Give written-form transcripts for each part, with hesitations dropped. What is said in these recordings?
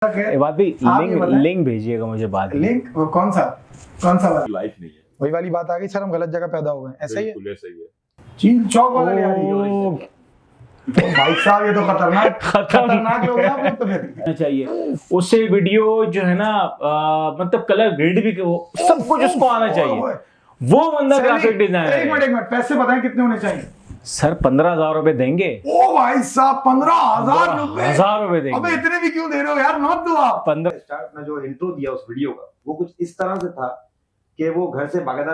बात भी लिंक भेजिएगा मुझे बाद में। लिंक कौन सा वाला? लाइफ नहीं है, वही वाली बात आ गई सर, हम गलत जगह पैदा हो गए। ऐसा ही है, बिल्कुल ऐसा ही है। चील चौक वाला ले आ रही है। तो भाई साहब ये तो खतरनाक हो गया। वो तो फिर चाहिए उससे वीडियो जो है ना मतलब कलर ग्रेड भी सब कुछ उसको आना चाहिए। वो बंदा ग्राफिक डिजाइनर। एक मिनट पैसे बताएं कितने होने चाहिए? सर 15,000 रुपए देंगे। ओ भाई साहब 15,000 रुपए? 1,000 रुपए देंगे। अबे इतने भी क्यों दे रहे हो यार, मत दो आप। 15 स्टार्ट में जो इंट्रो दिया उस वीडियो का, वो कुछ इस तरह से था कि वो घर से बाकायदा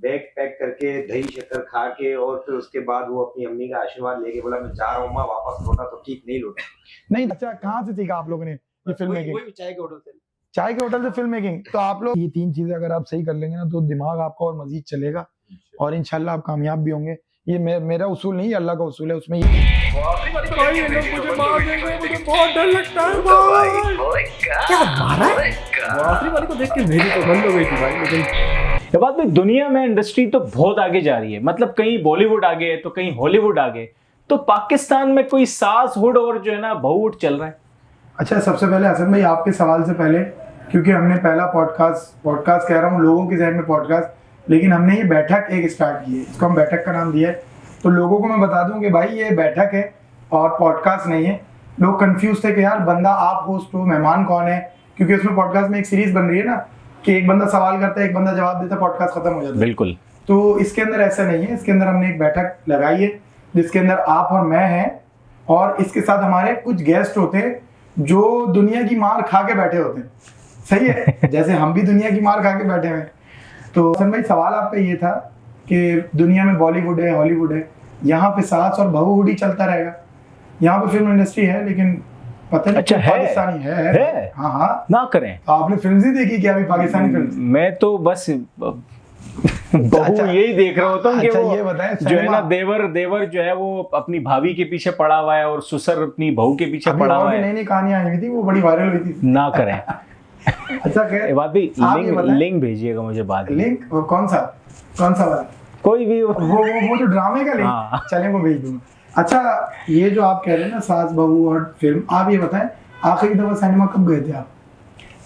बैग पैक करके दही शक्कर खा के और फिर उसके बाद वो अपनी अम्मी का आशीर्वाद लेके बोला मैं जा रहा हूँ, वापस लौटा तो ठीक नहीं लौटा। नहीं अच्छा, कहाँ से सीखा आप लोगों ने ये फिल्म मेकिंग? वही चाय के होटल से। चाय के होटल से फिल्म मेकिंग। तो आप लोग ये 3 चीजें अगर आप सही कर लेंगे ना तो दिमाग आपका और मजीद चलेगा और इंशाल्लाह आप कामयाब भी होंगे। ये मेरा उसूल नहीं है, अल्लाह का उसूल है। उसमें मुझे मार देंगे, मुझे बहुत डर लगता है भाई। क्या मारा है? आखिरी वाली को देख के मेरी तो बंद हो गई थी भाई। लेकिन ये बात में दुनिया में इंडस्ट्री तो बहुत आगे जा रही है। मतलब कहीं बॉलीवुड आगे है तो कहीं हॉलीवुड आगे, तो पाकिस्तान में कोई सास हुड और जो है ना बहुड चल रहा है। अच्छा, सबसे पहले हसन भाई आपके सवाल से पहले, क्योंकि हमने पहला पॉडकास्ट कह रहा हूँ लोगों के जहन में पॉडकास्ट, लेकिन हमने ये बैठक एक स्टार्ट की है, इसको हम बैठक का नाम दिया है। तो लोगों को मैं बता दूं कि भाई ये बैठक है और पॉडकास्ट नहीं है। लोग कंफ्यूज थे कि यार बंदा आप होस्ट हो, मेहमान कौन है, क्योंकि उसमें पॉडकास्ट में एक सीरीज बन रही है ना कि एक बंदा सवाल करता है, एक बंदा जवाब देता है, पॉडकास्ट खत्म हो जाता है। बिल्कुल। तो इसके अंदर ऐसा नहीं है। इसके अंदर हमने एक बैठक लगाई है जिसके अंदर आप और मैं हैं, और इसके साथ हमारे कुछ गेस्ट होते हैं जो दुनिया की मार खा के बैठे होते हैं। सही है, जैसे हम भी दुनिया की मार खा के बैठे हुए हैं। तो हसन भाई सवाल आपका ये था कि दुनिया में बॉलीवुड है, हॉलीवुड है, यहाँ पे सास और बहुवुड ही चलता रहेगा। यहाँ पे फिल्म इंडस्ट्री है लेकिन पता नहीं। अच्छा, है पाकिस्तानी है। हाँ ना करें। आपने फिल्म ही देखी क्या अभी पाकिस्तानी फिल्म? मैं तो बस बहू यही देख रहा होता हूँ कि वो ये बताएं जो है ना देवर जो है वो अपनी भाभी के पीछे पड़ा हुआ है और ससुर अपनी बहू के पीछे पड़ा हुआ है। नई कहानियां आई हुई थी, वो बड़ी वायरल हुई थी। ना करें। अच्छा ये बात भी लिंक भेजिएगा मुझे बाद में। लिंक कौन सा वाला? कोई भी वो जो ड्रामे का लिंक। हाँ। चलें वो भेज दूंगा। अच्छा, ये जो आप कह रहे हैं ना सास बहू और फिल्म, आप ये बताएं आखिरी दफा सिनेमा कब गए थे आप?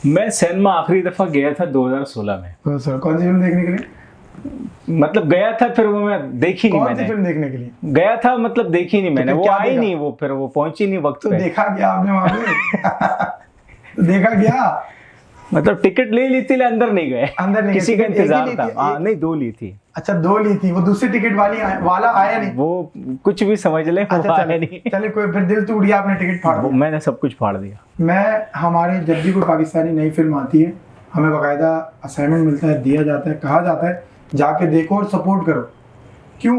मैं सिनेमा आखिरी दफा गया था 2016 में। कौन सी फिल्म देखने के लिए? मतलब गया था, फिर वो मैं देखी नहीं। मैंने फिल्म देखने के लिए गया था, मतलब देखी नहीं मैंने। वो आई नहीं, वो फिर वो पहुंची नहीं वक्त तो पे। देखा क्या आपने वहां पे? तो देखा क्या? मतलब टिकट ले ली थी, अंदर नहीं गए। अंदर नहीं, किसी का इंतजार था। हाँ नहीं, 2 ली थी। अच्छा 2 ली थी। वो दूसरी टिकट वाला आया नहीं? वो कुछ भी समझ ले। अच्छा चले कोई, फिर दिल टूट गया, आपने टिकट फाड़ दिया? मैंने सब कुछ फाड़ दिया। हमारे जब भी कोई पाकिस्तानी नई फिल्म आती है, हमें बाकायदा असाइनमेंट मिलता है, दिया जाता है, कहा जाता है जाके देखो और सपोर्ट करो। क्यों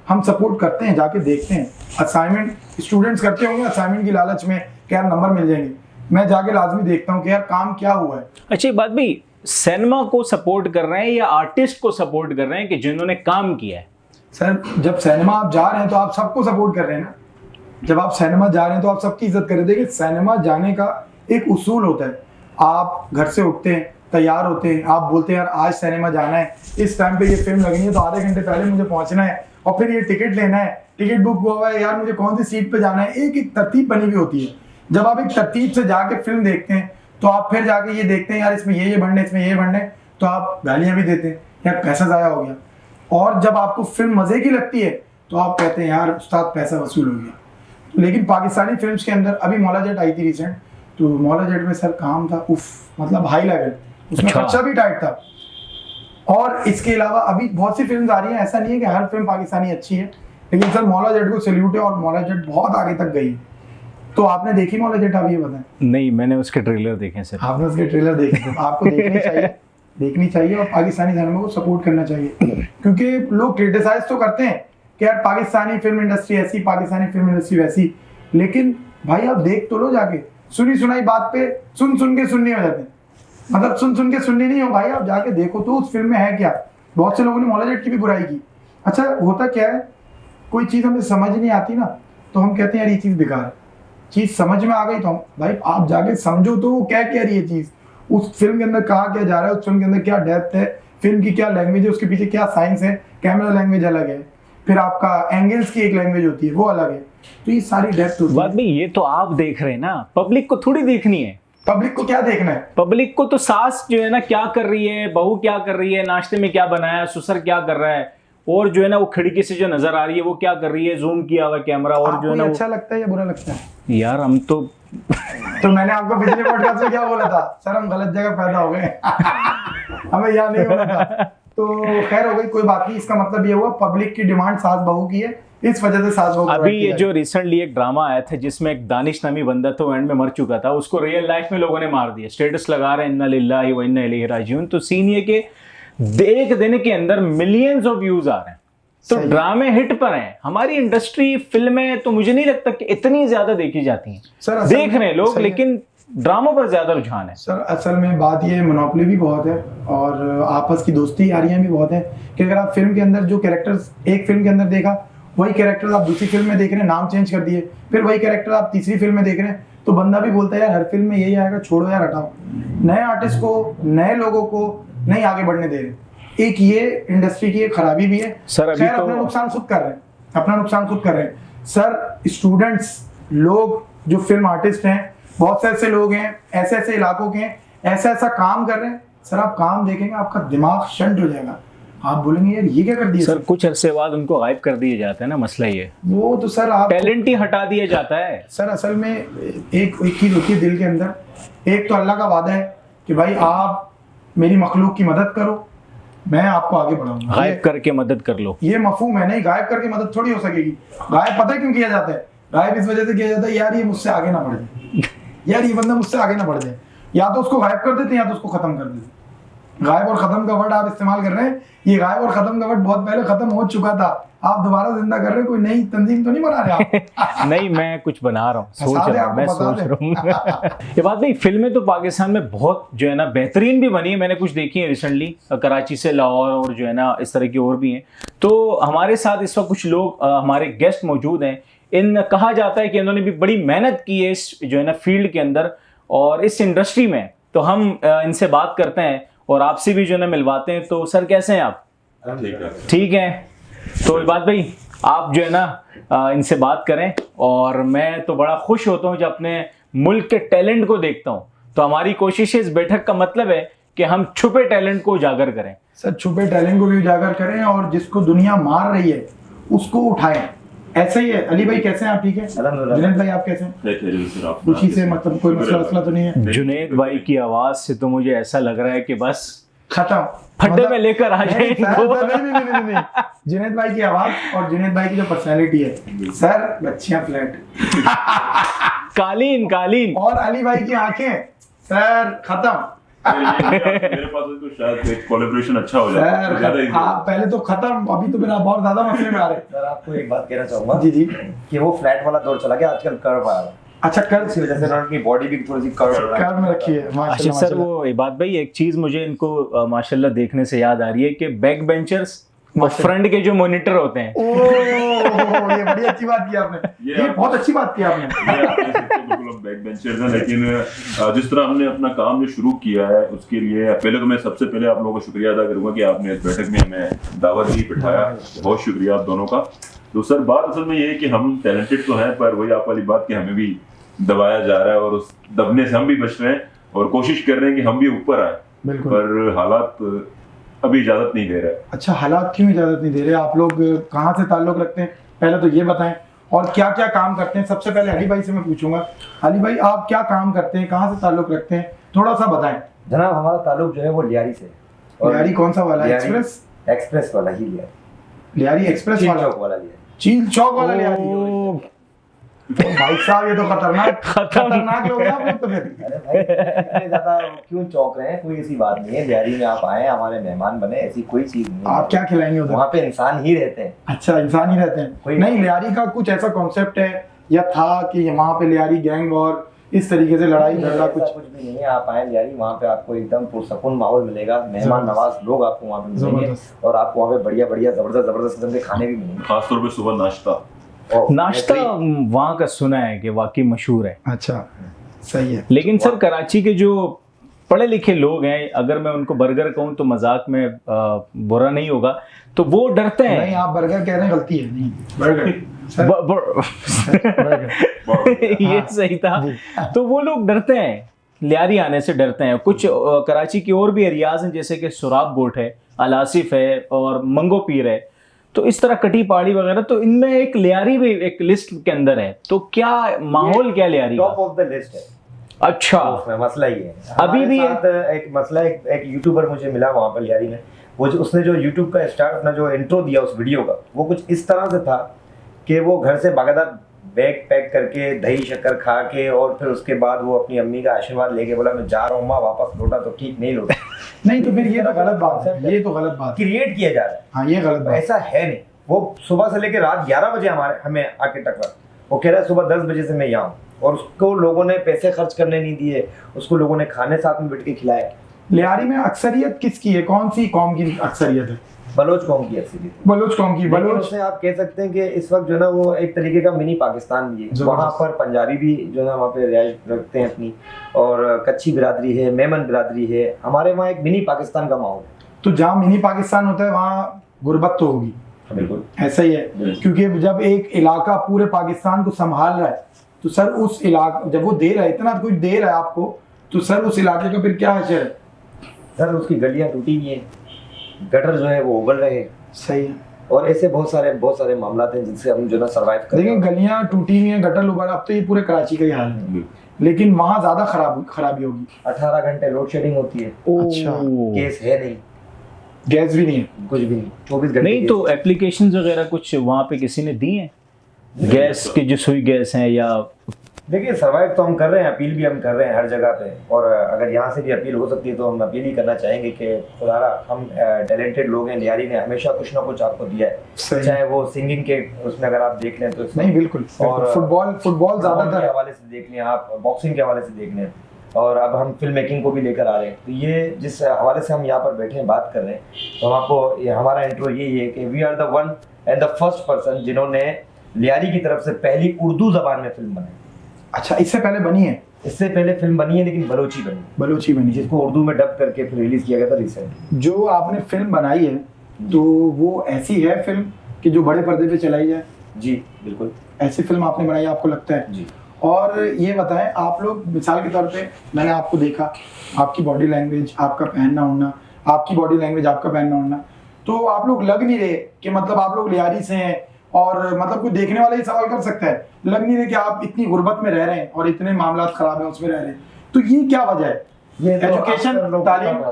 हम सपोर्ट करते हैं? जाके देखते हैं। असाइनमेंट स्टूडेंट्स करते होंगे असाइनमेंट की लालच में कि यार नंबर मिल जाएंगे, मैं जाके लाजमी देखता हूँ कि यार काम क्या हुआ है। अच्छी बात भी, सिनेमा को सपोर्ट कर रहे हैं या आर्टिस्ट को सपोर्ट कर रहे हैं कि जिन्होंने काम किया है? सर जब सिनेमा आप जा रहे हैं तो आप सबको सपोर्ट कर रहे हैं ना। जब आप सिनेमा जा रहे हैं तो आप सबकी इज्जत कर रहे हैं। देखिए सिनेमा जाने का एक उसूल होता है। आप घर से उठते हैं, तैयार होते हैं, आप बोलते हैं यार आज सिनेमा जाना है, इस टाइम पे ये फिल्म लगनी है तो आधे घंटे पहले मुझे पहुंचना है, और फिर ये टिकट लेना है, टिकट बुक हुआ है यार, मुझे कौन सी सीट पे जाना है। एक तरतीब बनी हुई होती है। जब आप एक तरतीब से जाके फिल्म देखते हैं तो आप फिर जाके ये देखते हैं यार इसमें ये बढ़ने, इसमें ये बढ़ने, तो आप गालियां भी देते हैं यार पैसा ज़ाया हो गया। और जब आपको फिल्म मज़े की लगती है तो आप कहते हैं यार उस्ताद पैसा वसूल हो गया। लेकिन पाकिस्तानी फिल्म्स के अंदर अभी मौला जट आई थी रिसेंट, तो मौला जट में सर काम था उफ, मतलब हाई लेवल, उसमें खर्चा भी टाइट था। और इसके अलावा अभी बहुत सी फिल्म आ रही हैं, ऐसा नहीं है कि हर फिल्म पाकिस्तानी अच्छी है, लेकिन सर मौला जट को सैल्यूट है और मौला जट बहुत आगे तक गई। तो आपने देखी मौला जट? आप ये बताएं। नहीं, मैंने उसके ट्रेलर देखे सर। आपने उसके ट्रेलर देखे? तो आपको देखनी चाहिए और पाकिस्तानी सिनेमा को सपोर्ट करना चाहिए, क्योंकि लोग क्रिटिसाइज तो करते हैं कि यार पाकिस्तानी फिल्म इंडस्ट्री ऐसी, पाकिस्तानी फिल्म इंडस्ट्री वैसी, लेकिन भाई आप देख तो लो जाके। सुनी सुनाई बात पे सुन के सुनने हो जाते हैं, मतलब सुन के सुननी नहीं हो भाई, आप जाके देखो तो उस फिल्म में है क्या। बहुत से लोगों ने मौला जट की भी बुराई की। अच्छा होता क्या है, कोई चीज़ हमें समझ नहीं आती ना तो हम कहते हैं यार ये चीज़ बेकार है। चीज़ समझ में आ गई तो हम भाई आप जाके समझो तो वो क्या कह रही है चीज़, उस फिल्म के अंदर कहा क्या जा रहा है, उस फिल्म के अंदर क्या डेप्थ है, फिल्म की क्या लैंग्वेज है, उसके पीछे क्या साइंस है, कैमरा लैंग्वेज अलग है, फिर आपका एंगल्स की एक लैंग्वेज होती है वो अलग है। तो ये सारी डेप्थ होती है। बात भी ये तो आप देख रहे हैं ना, पब्लिक को थोड़ी देखनी है। पब्लिक को क्या देखना है? पब्लिक को तो सास जो है ना क्या कर रही है, बहू क्या कर रही है, नाश्ते में क्या बनाया, ससुर क्या कर रहा है, और जो है ना वो खिड़की से जो नजर आ रही है वो क्या कर रही है, जूम किया हुआ कैमरा, और जो है ना आपको ये वो... अच्छा लगता है या बुरा लगता है? यार हम तो तो मैंने आपको पिछले पॉडकास्ट में क्या बोला था, सर हम गलत जगह पैदा हो गए हमें यहाँ नहीं होना था। तो खैर हो गई, कोई बात नहीं। इसका मतलब ये हुआ पब्लिक की डिमांड सास बहू की है, इस वजह से सास बहू अभी ये जो रिसेंटली एक ड्रामा आया था जिसमें एक दानिश नामी बंदा था, वो एंड में मर चुका था, उसको रियल लाइफ में लोगों ने मार दिया, स्टेटस लगा रहे हैं इन्ना लिल्लाहि व इन्ना इलैहि राजिऊन। तो सीन ये कि एक दिन के अंदर मिलियंस ऑफ व्यूज आ रहे हैं, तो ड्रामे हिट पर हैं। हमारी इंडस्ट्री फिल्में तो मुझे नहीं लगता कि इतनी ज्यादा देखी जाती हैं, सर देख रहे हैं लोग, लेकिन ड्रामों पर ज्यादा रुझान है। सर असल में बात ये मोनोपोली भी बहुत है और आपस की दोस्ती यारियां भी बहुत हैं कि अगर आप फिल्म के अंदर जो कैरेक्टर्स एक फिल्म के अंदर देखा, वही कैरेक्टर आप दूसरी फिल्म में देख रहे हैं, नाम चेंज कर दिए, फिर वही कैरेक्टर आप तीसरी फिल्म में देख रहे हैं, तो बंदा भी बोलता है यार हर फिल्म में यही आएगा, छोड़ो यार हटाओ। नए आर्टिस्ट को, नए लोगों को नहीं आगे बढ़ने दे रहे। एक ये इंडस्ट्री की एक खराबी भी है सर। अभी तो अपना नुकसान खुद कर रहे हैं, अपना नुकसान खुद कर रहे हैं सर। स्टूडेंट्स लोग जो फिल्म आर्टिस्ट हैं, बहुत से ऐसे लोग हैं, ऐसे ऐसे इलाकों के हैं, ऐसा ऐसा काम कर रहे हैं सर, आप काम देखेंगे आपका दिमाग शंट हो जाएगा, आप बोलेंगे यार ये क्या कर दिया सर। कुछ अरसे बाद उनको गायब कर दिए जाते हैं ना, मसला ये वो तो सर आप टैलेंट ही हटा दिया जाता है सर। असल में एक चीज होती है दिल के अंदर, एक तो अल्लाह का वादा है कि भाई आप मेरी मखलूक की मदद करो, मैं आपको आगे बढ़ाऊंगा। गायब करके मदद कर लो, ये मफहूम है, नहीं गायब करके मदद थोड़ी हो सकेगी। गायब पता है क्यों किया जाता है? गायब इस वजह से किया जाता है यार ये मुझसे आगे ना बढ़ जाए, यार ये बंदा मुझसे आगे ना बढ़ जाए, या तो उसको गायब कर देते हैं या तो उसको खत्म कर देते। गायब और खत्म का वर्ड आप इस्तेमाल कर रहे हैं, ये गायब और खत्म का वर्ड बहुत पहले खत्म हो चुका था, आप दोबारा जिंदा कर रहे हैं, कोई नई तंजीम तो नहीं बना रहे आप नहीं मैं कुछ बना रहा हूँ, सोच रहा हूँ, मैं सोच रहा हूँ ये बात नहीं। फिल्में तो पाकिस्तान में बहुत जो है ना बेहतरीन भी बनी है, मैंने कुछ देखी है रिसेंटली, कराची से लाहौर और जो है ना इस तरह की और भी हैं। तो हमारे साथ इस वक्त कुछ लोग हमारे गेस्ट मौजूद हैं, इन कहा जाता है कि इन्होंने भी बड़ी मेहनत की है इस जो है ना फील्ड के अंदर और इस इंडस्ट्री में। तो हम इनसे बात करते हैं और आपसे भी जो है ना मिलवाते हैं। तो सर कैसे हैं आप? ठीक है। तो इबाद भाई आप जो है ना इनसे बात करें, और मैं तो बड़ा खुश होता हूँ जब अपने मुल्क के टैलेंट को देखता हूँ। तो हमारी कोशिश है इस बैठक का मतलब है कि हम छुपे टैलेंट को उजागर करें। सर छुपे टैलेंट को भी उजागर करें और जिसको दुनिया मार रही है उसको उठाएं, ऐसे ही है। अली भाई कैसे हैं आप? ठीक है। जुनैद भाई आप कैसे हैं? खुशी से, मतलब कोई मसला तो नहीं है? जुनैद भाई की आवाज से तो मुझे ऐसा लग रहा है कि बस खत्म, फड्डे में लेकर आ जाए इनको। नहीं। जुनैद भाई की आवाज और जुनैद भाई की जो पर्सनैलिटी है सर, बच्चियां फ्लैट कालीन कालीन, और अली भाई की आंखें सर खत्म। मेरे पास तो शायद एक कोलैबोरेशन अच्छा हो जाए। सर आप पहले तो खत्म, अभी तो मेरा बहुत ज्यादा मसले में आ रहे। सर आपको एक बात कहना चाहूंगा जी जी, कि वो फ्लैट वाला दौर चला गया, आजकल कर्व आ रहा है। अच्छा कर्व इसी वजह से उनकी बॉडी भी थोड़ी सी कर्व में रखी है। अच्छा सर, वो इबाद भाई एक चीज मुझे इनको माशाल्लाह देखने से याद आ रही है कि बैक बेंचर्स और फ्रंट के जो मॉनिटर होते हैं, ओह ये बड़ी अच्छी बात की आपने, ये बहुत अच्छी बात की आपने। बिल्कुल हम बैक बेंचर्स हैं, लेकिन जिस तरह हमने अपना काम जो शुरू किया है उसके लिए पहले तो मैं सबसे पहले आप लोगों का शुक्रिया अदा करूंगा कि आपने इस बैठक में हमें दावत दी, बिठाया, बहुत शुक्रिया आप दोनों का। तो सर बात असल में ये है कि हम टैलेंटेड तो हैं, पर वही आप वाली बात कि हमें भी दबाया जा रहा है और उस दबने से हम भी बच रहे हैं और कोशिश कर रहे हैं कि हम भी ऊपर आए, पर हालात अभी इजाजत नहीं दे रहे। अच्छा हालात क्यों इजाजत नहीं दे रहे? आप लोग कहाँ से ताल्लुक रखते हैं पहले तो ये बताएं, और क्या क्या काम करते हैं? सबसे पहले अली भाई से मैं पूछूंगा, अली भाई आप क्या काम करते हैं, कहाँ से ताल्लुक रखते हैं, थोड़ा सा बताएं। जनाब हमारा ताल्लुक जो है वो लियारी से। लियारी कौन सा वाला? एक्सप्रेस वाला ही लियारी। लियारी एक्सप्रेस वाला लियारी, चील चौक वाला लियारी। तो भाई साहब ये तो खतरनाक लोग हैं आप लोग। तो फिर अरे भाई इतने ज्यादा क्यों चौंक रहे हैं? कोई ऐसी बात नहीं है, लियारी में आप आए, हमारे मेहमान बने, ऐसी कोई चीज नहीं है। आप क्या खिलाएंगे उधर? वहाँ पे इंसान ही रहते हैं। अच्छा इंसान ही रहते हैं? नहीं, लियारी का कुछ ऐसा कॉन्सेप्ट है या था कि वहाँ पे लियारी गैंग और इस तरीके से लड़ाई झगड़ा कुछ भी नहीं है। आप आए लियारी, वहाँ पे आपको एकदम पुरसकून माहौल मिलेगा, मेहमान नवाज लोग आपको वहाँ पे मिलेंगे और आपको वहाँ पे बढ़िया बढ़िया जबरदस्त किस्म के खाने भी मिलेंगे। खासतौर पे सुबह नाश्ता वहाँ का सुना है कि वाकई मशहूर है। अच्छा सही है। लेकिन सर कराची के जो पढ़े लिखे लोग हैं, अगर मैं उनको बर्गर कहूँ तो मजाक में बुरा नहीं होगा, तो वो डरते हैं। नहीं आप बर्गर कह रहे हैं, गलती है, नहीं बर्गर ये सही था। तो वो लोग डरते हैं लियारी आने से डरते हैं। कुछ कराची की और भी एरियाज हैं जैसे कि सुराब गोट है, अलासिफ है और मंगो पीर है, तो इस तरह कटी पहाड़ी वगैरह, तो इनमें एक लियारी भी एक लिस्ट के अंदर है। तो क्या माहौल क्या लियारी टॉप का? ऑफ द लिस्ट है। अच्छा, उसमें मसला ये है, अभी भी साथ एक मसला, एक यूट्यूबर मुझे मिला वहाँ पर लियारी में, वो जो उसने जो यूट्यूब का स्टार्ट अपना जो इंट्रो दिया उस वीडियो का, वो कुछ इस तरह से था कि वो घर से बाकायदा बैग पैक करके दही शक्कर खा के और फिर उसके बाद वो अपनी अम्मी का आशीर्वाद लेके बोला मैं जा रहा हूँ माँ, वापस लौटा तो ठीक नहीं लौटा। नहीं तो फिर ये तो गलत बात है, ये तो गलत बात है, क्रिएट किया जा रहा है। हाँ ये गलत बात है। ऐसा है नहीं, वो सुबह से लेकर रात 11 बजे हमें आके टकरा, वो कह रहा है सुबह 10 बजे से मैं यहाँ हूँ, और उसको लोगों ने पैसे खर्च करने नहीं दिए, उसको लोगों ने खाने साथ में बैठ के खिलाए। लियारी में अक्सरियत किसकी है, कौन सी कौम की अक्सरियत है? बलोच कौम की अक्सरियत, बलोच कौम की। बलोच उससे आप कह सकते हैं कि इस वक्त जो है ना वो एक तरीके का मिनी पाकिस्तान भी है। वहाँ पर पंजाबी भी जो है ना वहाँ पे रिहाइश रखते हैं अपनी, और कच्ची बिरादरी है, मेमन बिरादरी है, हमारे वहाँ एक मिनी पाकिस्तान का माहौल है। तो जहाँ मिनी पाकिस्तान होता है वहाँ गुर्बत तो होगी, बिल्कुल ऐसा ही है, क्योंकि जब एक इलाका पूरे पाकिस्तान को संभाल रहा है तो सर उस इलाका जब वो दे रहा है, इतना कुछ दे रहा है आपको, तो सर उस इलाके का फिर क्या असर है? सर उसकी गलियाँ टूटी हुई हैं, गटर जो है वो उगल रहे हैं। सही है। और ऐसे बहुत सारे मामला हैं जिनसे हम जो ना सर्वाइव कर रहे हैं। देखिए गलियां टूटी हुई हैं, गटर उगल, अब तो ये पूरे कराची का ही हाल है, लेकिन वहाँ ज्यादा खराबी होगी। 18 घंटे लोड शेडिंग होती है। अच्छा, केस है नहीं, गैस भी नहीं है, कुछ भी नहीं, 24 घंटे नहीं तो एप्लीकेशंस वगैरह कुछ वहाँ पे किसी ने दी हैं गैस की, जो सुई गैस है या? देखिए सर्वाइव तो हम कर रहे हैं, अपील भी हम कर रहे हैं हर जगह पे, और अगर यहाँ से भी अपील हो सकती है तो हम अपील ही करना चाहेंगे कि खुदारा हम टैलेंटेड लोग हैं, लियारी ने हमेशा कुछ ना कुछ आपको दिया है, चाहे वो सिंगिंग के उसमें अगर आप देख लें तो नहीं बिल्कुल, और फुटबॉल ज्यादातर के हवाले से देख लें आप, बॉक्सिंग के हवाले से देख लें, और अब हम फिल्म मेकिंग को भी लेकर आ रहे हैं। तो ये जिस हवाले से हम यहाँ पर बैठे हैं बात कर रहे हैं, तो हम आपको हमारा इंट्रो यही है कि we are the one and the first person जिन्होंने लियारी की तरफ से पहली उर्दू जबान में फिल्म बनाई। अच्छा, इससे पहले बनी है? इससे पहले फिल्म बनी है लेकिन बलोची बनी, जिसको उर्दू में डब करके फिर रिलीज किया गया था रिसेंट। जो आपने फिल्म बनाई है तो वो ऐसी है फिल्म कि जो बड़े पर्दे पे चलाई जाए? जी बिल्कुल, ऐसी फिल्म आपने बनाई आपको लगता है? जी। और ये बताएं आप लोग, मिसाल के तौर पे मैंने आपको देखा, आपकी बॉडी लैंग्वेज, आपका पहनना ओढ़ना, आपकी बॉडी लैंग्वेज, आपका पहनना ओढ़ना, तो आप लोग लग नहीं रहे कि मतलब आप लोग लियारी से हैं, और मतलब कोई देखने वाला ही सवाल कर सकता है, लग नहीं रहे कि आप इतनी गुर्बत में रह रहे हैं और इतने मामला खराब हैं उसमें रह रहे हैं, तो ये क्या वजह है? ये एजुकेशन, तालीम?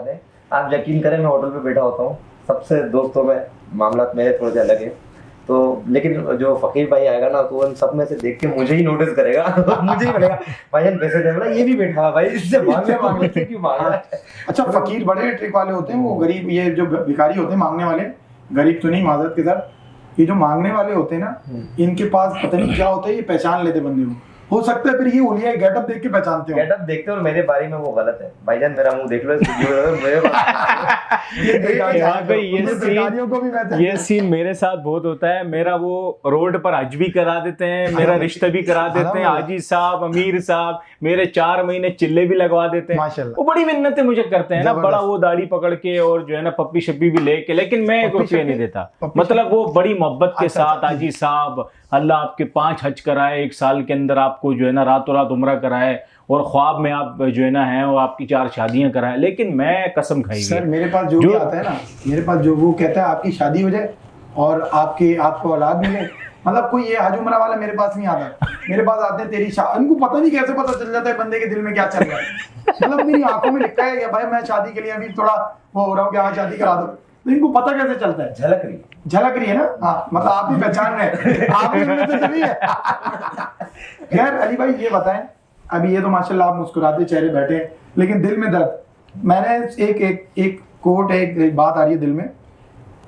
आप यकीन करें मैं होटल पे बैठा होता हूँ, सबसे दोस्तों में मामला मेरे थोड़े से अलग है, तो लेकिन जो फकीर भाई आएगा ना तो उन सब में से देख के मुझे ही नोटिस करेगा मुझे ही बोलेगा भाईजान पैसे दे, बोला ये भी बैठा भाई, इससे मांगने से क्यों मांग रहा है? अच्छा, फकीर बड़े ट्रिक वाले होते हैं, वो गरीब, ये जो भिखारी होते हैं मांगने वाले, गरीब तो नहीं माजरत के साथ, ये जो मांगने वाले होते हैं ना, इनके पास पता नहीं क्या होता है, ये पहचान लेते बंदे को, हो सकता है फिर ये ओलिया गेटअप देख के पहचानते हो। गेटअप देखते हो और मेरे बारे में वो गलत है, भाईजान मेरा मुंह देख लो, ये सीन मेरे साथ बहुत होता है। मेरा वो रोड पर हज भी करा देते हैं, मेरा रिश्ता भी करा देते हैं, हाजी साहब, अमीर साहब, मेरे 4 महीने चिल्ले भी लगवा देते हैं, माशाल्लाह। वो बड़ी मिन्नतें मुझे करते हैं ना, बड़ा वो दाढ़ी पकड़ के और जो है ना पप्पी शप्पी भी लेके, लेकिन मैं 1 रुपया नहीं देता, मतलब वो बड़ी मोहब्बत के साथ, हाजी साहब अल्लाह आपके 5 हज कराए 1 साल के अंदर, आपको जो है ना रातों रात उम्रा कराए, और ख्वाब में आप जो है ना हैं वो आपकी 4 शादियां कराएं, लेकिन मैं कसम खाई सर मेरे पास जो भी आता है ना, मेरे पास जो वो कहता है आपकी शादी हो जाए और आपको औलाद मिले, मतलब कोई ये हज उम्रा वाला मेरे पास नहीं आता, मेरे पास आते हैं तेरी उनको पता नहीं कैसे पता चल जाता है बंदे के दिल में क्या चल रहा है, मतलब मेरी आंखों में लिखा है कि भाई मैं शादी के लिए अभी थोड़ा वो हो रहा हूँ कि हाँ शादी करा दो, तो इनको पता कैसे चलता है? झलक रही है ना, हाँ मतलब आप भी पहचान रहे, आप भी उनमें से चली है। खैर अली भाई ये बताएं, अभी ये तो माशाल्लाह आप मुस्कुराते चेहरे बैठे हैं, लेकिन दिल में दर्द, मैंने एक कोट एक बात आ रही है दिल में,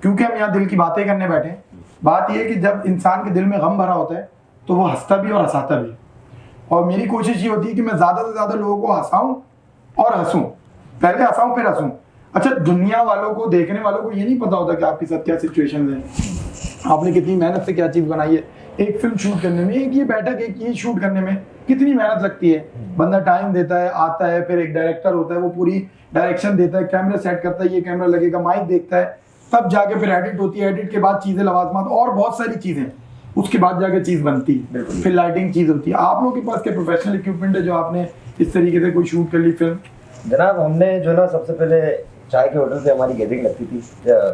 क्योंकि हम यहाँ दिल की बातें करने बैठे हैं। बात ये है कि जब इंसान के दिल में गम भरा होता है तो वो हंसता भी और हंसाता भी, और मेरी कोशिश ये होती है कि मैं ज़्यादा से ज़्यादा लोगों को हंसाऊं और हंसूं, पहले हंसाऊं फिर हंसूं। अच्छा, दुनिया वालों को, देखने वालों को ये नहीं पता होता कि आपके साथ क्या सिचुएशन है, आपने कितनी मेहनत से क्या चीज़ बनाई है। एक फिल्म शूट करने में, एक ये बैठक, एक ये शूट करने में कितनी मेहनत लगती है, बंदा टाइम देता है, आता है, फिर एक डायरेक्टर होता है वो पूरी डायरेक्शन देता है, कैमरा सेट करता है, ये कैमरा लगेगा, माइक देखता है, तब जाके फिर एडिट होती है, एडिट के बाद चीज़ें लवाजमात और बहुत सारी चीज़ें, उसके बाद जाके चीज़ बनती है, फिर लाइटिंग चीज़ होती है। आप लोगों के पास क्या प्रोफेशनल इक्विपमेंट है जो आपने इस तरीके से कोई शूट कर ली फिल्म? जनाब हमने जो ना सबसे पहले चाय के होटल पे हमारी गैदरिंग लगती थी,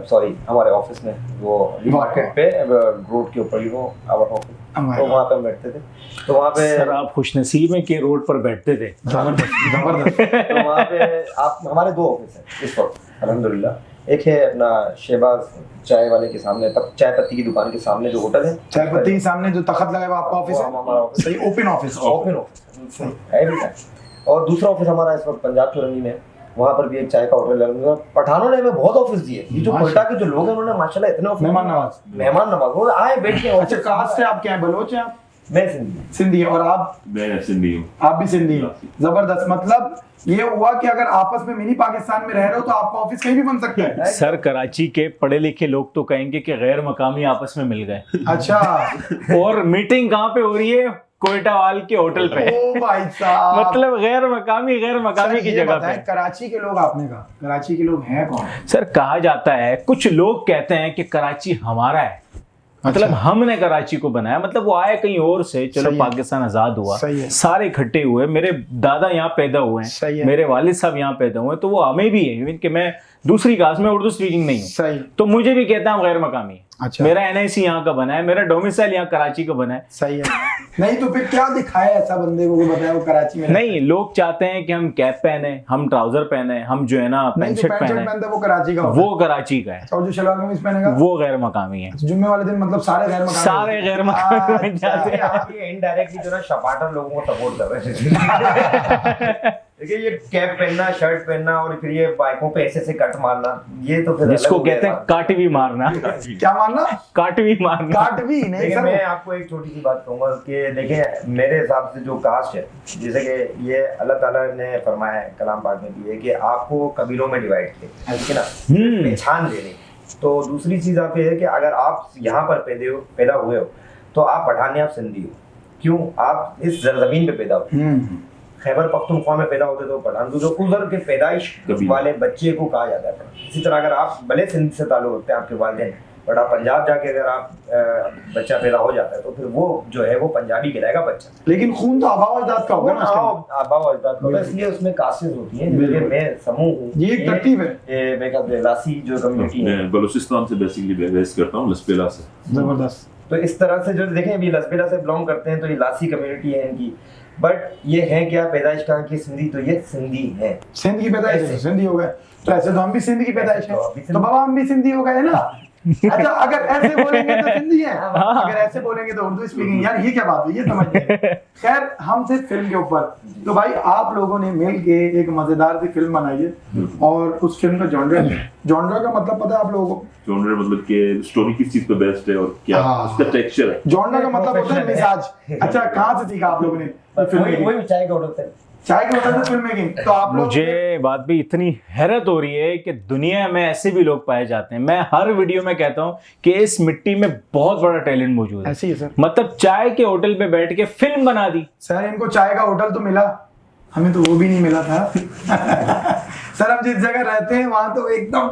सॉरी हमारे ऑफिस में, वो मार्केट पे रोड के ऊपर ही वो आवर ऑफिस, तो वहाँ पे हम बैठते थे। तो वहाँ पे सर आप खुशनसीब हैं कि रोड पर बैठते थे। जबरदस्त। तो वहाँ पे आप हमारे 2 ऑफिस हैं इस वक्त अल्हम्दुलिल्लाह। एक है अपना शहबाज चाय वाले के सामने, तब चाय पत्ती की दुकान के सामने जो होटल है, चाय पत्ती के सामने जो तखत लगा है वो आपका ऑफिस है? हमारा ऑफिस, सही, open office. Open office every time. और दूसरा ऑफिस हमारा इस वक्त पंजाब चौरंगी में, वहाँ पर भी एक चाय का होटल है। पठानों ने हमें बहुत ऑफिस दिए, ये जो कोयटा के जो लोग हैं उन्होंने माशाल्लाह इतने ऑफिस, मेहमान नवाज वो आए बैठ के। अच्छा, कास्ट है आप क्या है, बलोच हैं आप? मैं सिंधी। सिंधी है। और आप? मैं सिंधी हूँ। आप भी सिंधी हो, जबरदस्त। मतलब ये हुआ कि अगर आपस में मिनी पाकिस्तान में रह रहे हो तो आपका ऑफिस कहीं भी बन सकता है। सर कराची के पढ़े लिखे लोग तो कहेंगे कि गैर मकामी आपस में मिल गए। अच्छा। और मीटिंग कहाँ पे हो रही है? कोयटा वाल के होटल पे। ओ भाई साहब, मतलब गैर मकामी की जगह पे। कराची के लोग, आपने कहा कराची के लोग हैं कौन? सर कहा जाता है, कुछ लोग कहते हैं कि कराची हमारा है, मतलब अच्छा। हमने कराची को बनाया, मतलब वो आए कहीं और से, चलो पाकिस्तान आजाद हुआ, सारे इकट्ठे हुए, मेरे दादा यहाँ पैदा हुए हैं, मेरे वालिद साहब यहाँ पैदा हुए, तो वो हमें भी है, इवन कि मैं दूसरी कास्ट में उर्दू स्पीकिंग नहीं हूँ, तो मुझे भी कहता हूँ गैर मकामी। अच्छा। मेरा NIC यहाँ का बना है, मेरा डोमिसाइल यहाँ कराची का बना है। सही है। नहीं तो फिर क्या दिखाया ऐसा बंदे को बताया वो कराची में? नहीं, लोग चाहते हैं कि हम कैप पहने, हम ट्राउजर पहने, हम जो है ना पैंट शर्ट पहने, वो कराची का, वो कराची का है। और जो शलवार कमीज पहनेगा वो गैर मकामी है। जुम्मे वाले दिन मतलब सारे गैर मकामी बन जाते हैं। आप ये इनडायरेक्टली जो ना शपाटर लोगों को सपोर्ट कर रहे हैं। देखिए ये कैप पहनना, शर्ट पहनना और फिर ये बाइकों पे ऐसे कट मारना, ये तो फिर जिसको कहते हैं काटवी मारना। क्या मारना? काटवी मारना। काटवी नहीं सर। मैं आपको एक छोटी सी बात कहूंगा कि देखिए मेरे हिसाब से जो कास्ट है, जैसे कि ये अल्लाह ताला ने फरमाया है कलाम पाक में भी है कि आपको कबीलों में डिवाइड किया, ठीक है ना, पहचान देनी। तो दूसरी चीज आप ये है कि अगर आप यहाँ पर पैदा हुए हो तो आप पठान, आप सिंधी हो। क्यों? आप इस जमीन पे पैदा हो। खैबर पख्तूनख्वा में पैदा होते तो पठान, जो उधर के पैदाइश वाले बच्चे को कहा जाता है। इसी तरह अगर आप भले सिंध से ताल्लुक रखते हैं, आपके वालिदैन, बट आप पंजाब जाके अगर आप बच्चा पैदा हो जाता है तो फिर वो जो है वो पंजाबी कहलाएगा बच्चा। लेकिन खून तो आबा अजदाद का होगा ना, आबा अजदाद का, इसलिए उसमें कास्टें होती हैं। जैसे मैं समूह हूँ, ये एक तरतीब है। ये मैं कहते हैं लासी जो कम्युनिटी है, मैं बलूचिस्तान से बेसिकली बेस करता हूँ, लसबेला से। जबरदस्त। तो इस तरह से जो देखें अभी लसबेला से बिलोंग करते हैं तो ये लासी कम्युनिटी है इनकी, बट ये है क्या पैदाइश कहाँ की सिंधी, तो ये सिंधी है, सिंध की पैदाइश है, सिंधी हो गए। तो ऐसे तो हम भी सिंध की पैदाइश है, तो बाबा हम भी सिंधी हो गए ना। अच्छा, अगर ऐसे बोलेंगे तो सिंधी है, अगर ऐसे बोलेंगे तो उर्दू स्पीकिंग। यार ये क्या बात है, ये समझ नहीं। खैर हम थे फिल्म के ऊपर, तो भाई आप लोगों ने मिल के एक मजेदार सी फिल्म बनाई है, और उस फिल्म का जॉनरा का मतलब पता है आप लोगों को? जॉनरा मतलब कि स्टोरी किस चीज पे बेस्ड है और क्या उसका टेक्सचर है। जॉनरा का मतलब होता है मिजाज। अच्छा, कहाँ से सीखा आप लोगों ने वही चाय का होटल है, चाय के होटल से फिल्म मेकिंग? तो आप लोग, मुझे बात भी इतनी हैरत हो रही है कि दुनिया में ऐसे भी लोग पाए जाते हैं। मैं हर वीडियो में कहता हूँ कि इस मिट्टी में बहुत बड़ा टैलेंट मौजूद है। ऐसे ही सर, मतलब चाय के होटल पे बैठ के फिल्म बना दी। सर इनको चाय का होटल तो मिला, हमें तो वो भी नहीं मिला था। सर हम जिस जगह रहते हैं वहां तो एकदम